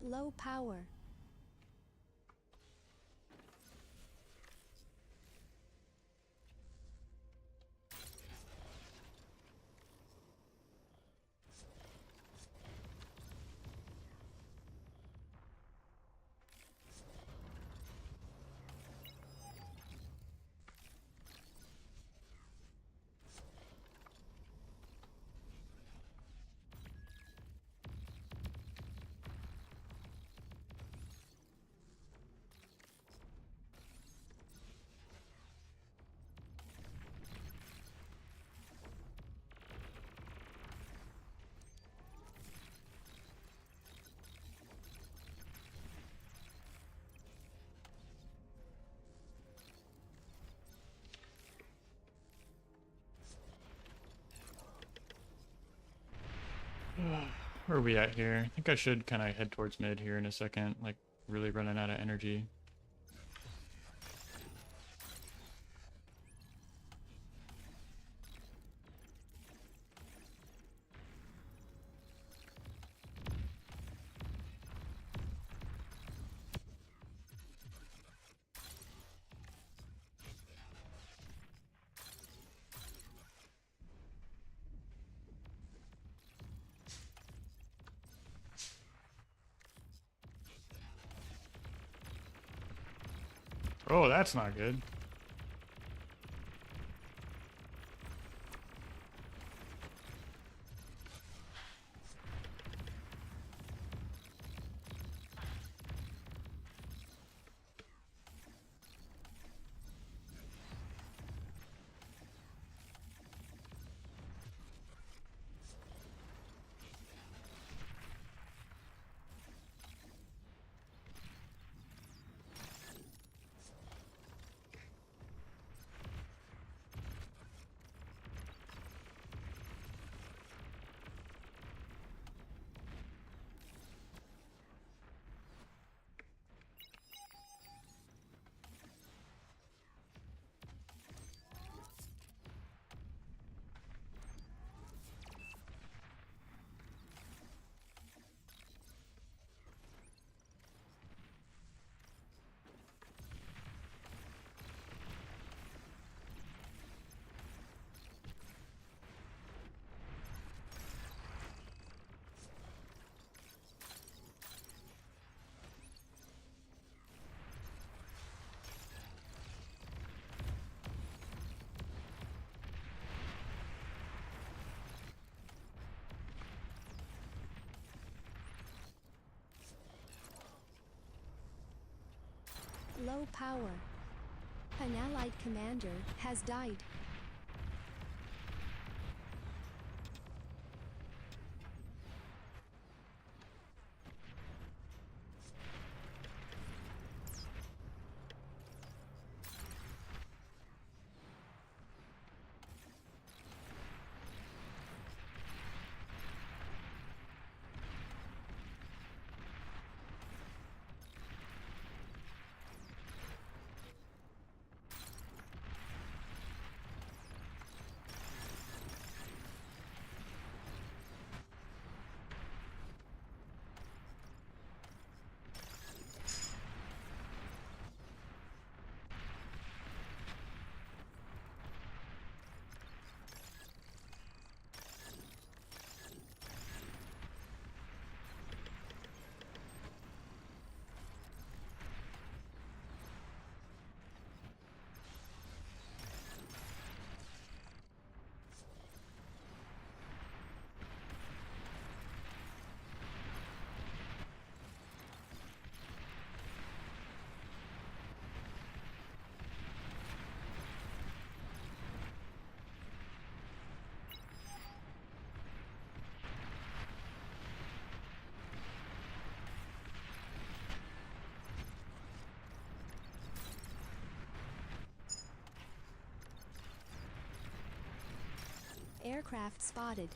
Low power. Where are we at here? I think I should kind of head towards mid here in a second. Like, really running out of energy. Oh, that's not good. Low power. An allied commander has died. Aircraft spotted.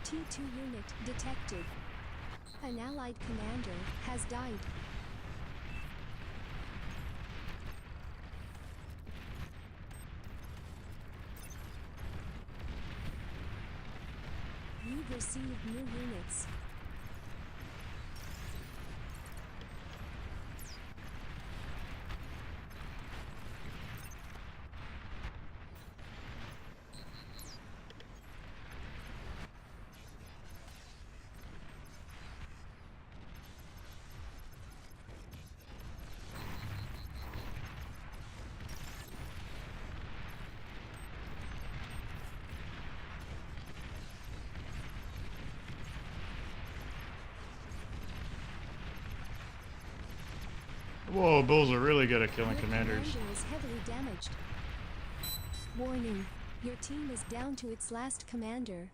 T2 unit detected. An allied commander has died. have received new units. Whoa, bulls are really good at killing Your commanders. commander is heavily damaged. Warning, your team is down to its last commander.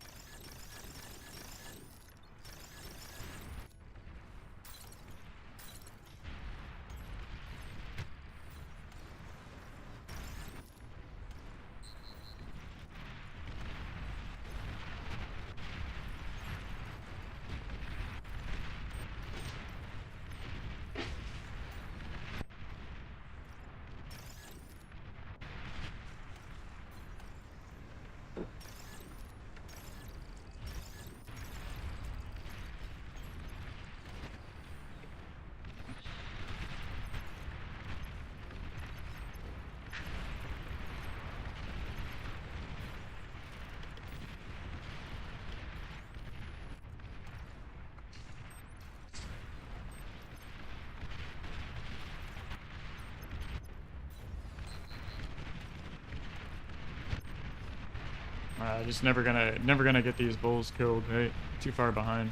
Just never gonna get these bulls killed, right? Too far behind.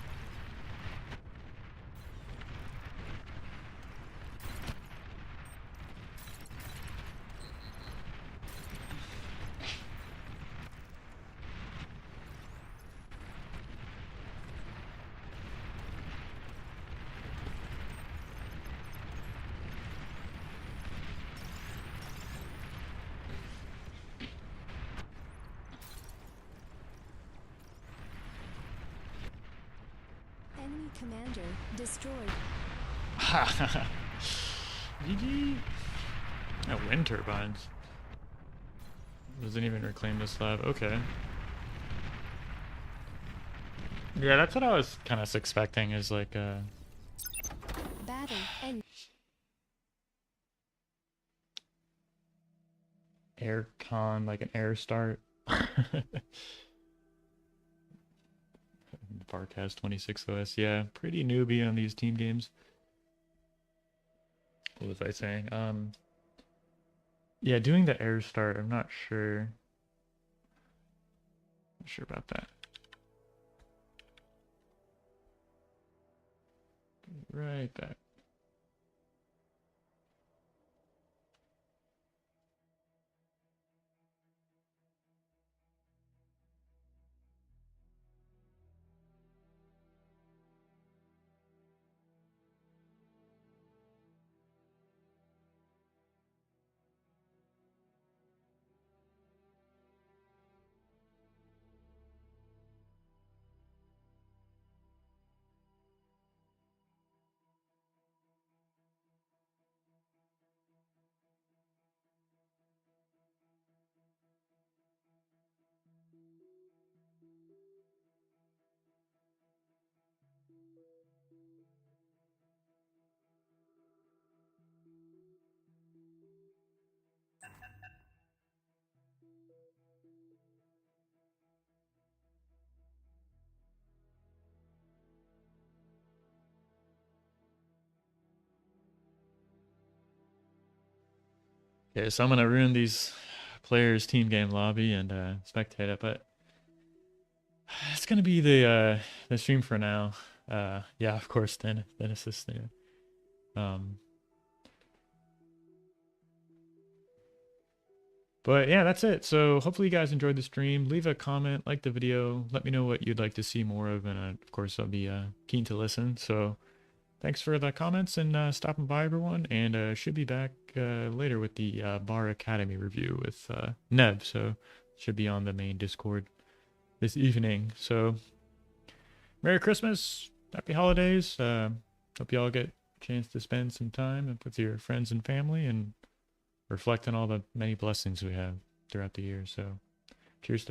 Enemy commander destroyed. GG. Oh, wind turbines. Doesn't even reclaim this lab. Okay. Yeah, that's what I was kind of expecting, is like Battle and air con, like an air start. Farcast 26 OS. Yeah, pretty newbie on these team games. What was I saying? Yeah, doing the air start, I'm not sure. Not sure about that. Right back. Okay, so I'm gonna ruin these players' team game lobby and spectate it, but it's gonna be the stream for now. Yeah, of course, Dennis is there. But yeah, that's it. So hopefully you guys enjoyed the stream. Leave a comment, like the video, let me know what you'd like to see more of, and of course I'll be keen to listen. So thanks for the comments and stopping by, everyone. And should be back later with the Bar Academy review with Neb. So should be on the main Discord this evening. So Merry Christmas, Happy Holidays. Hope you all get a chance to spend some time with your friends and family and reflect on all the many blessings we have throughout the year. So cheers to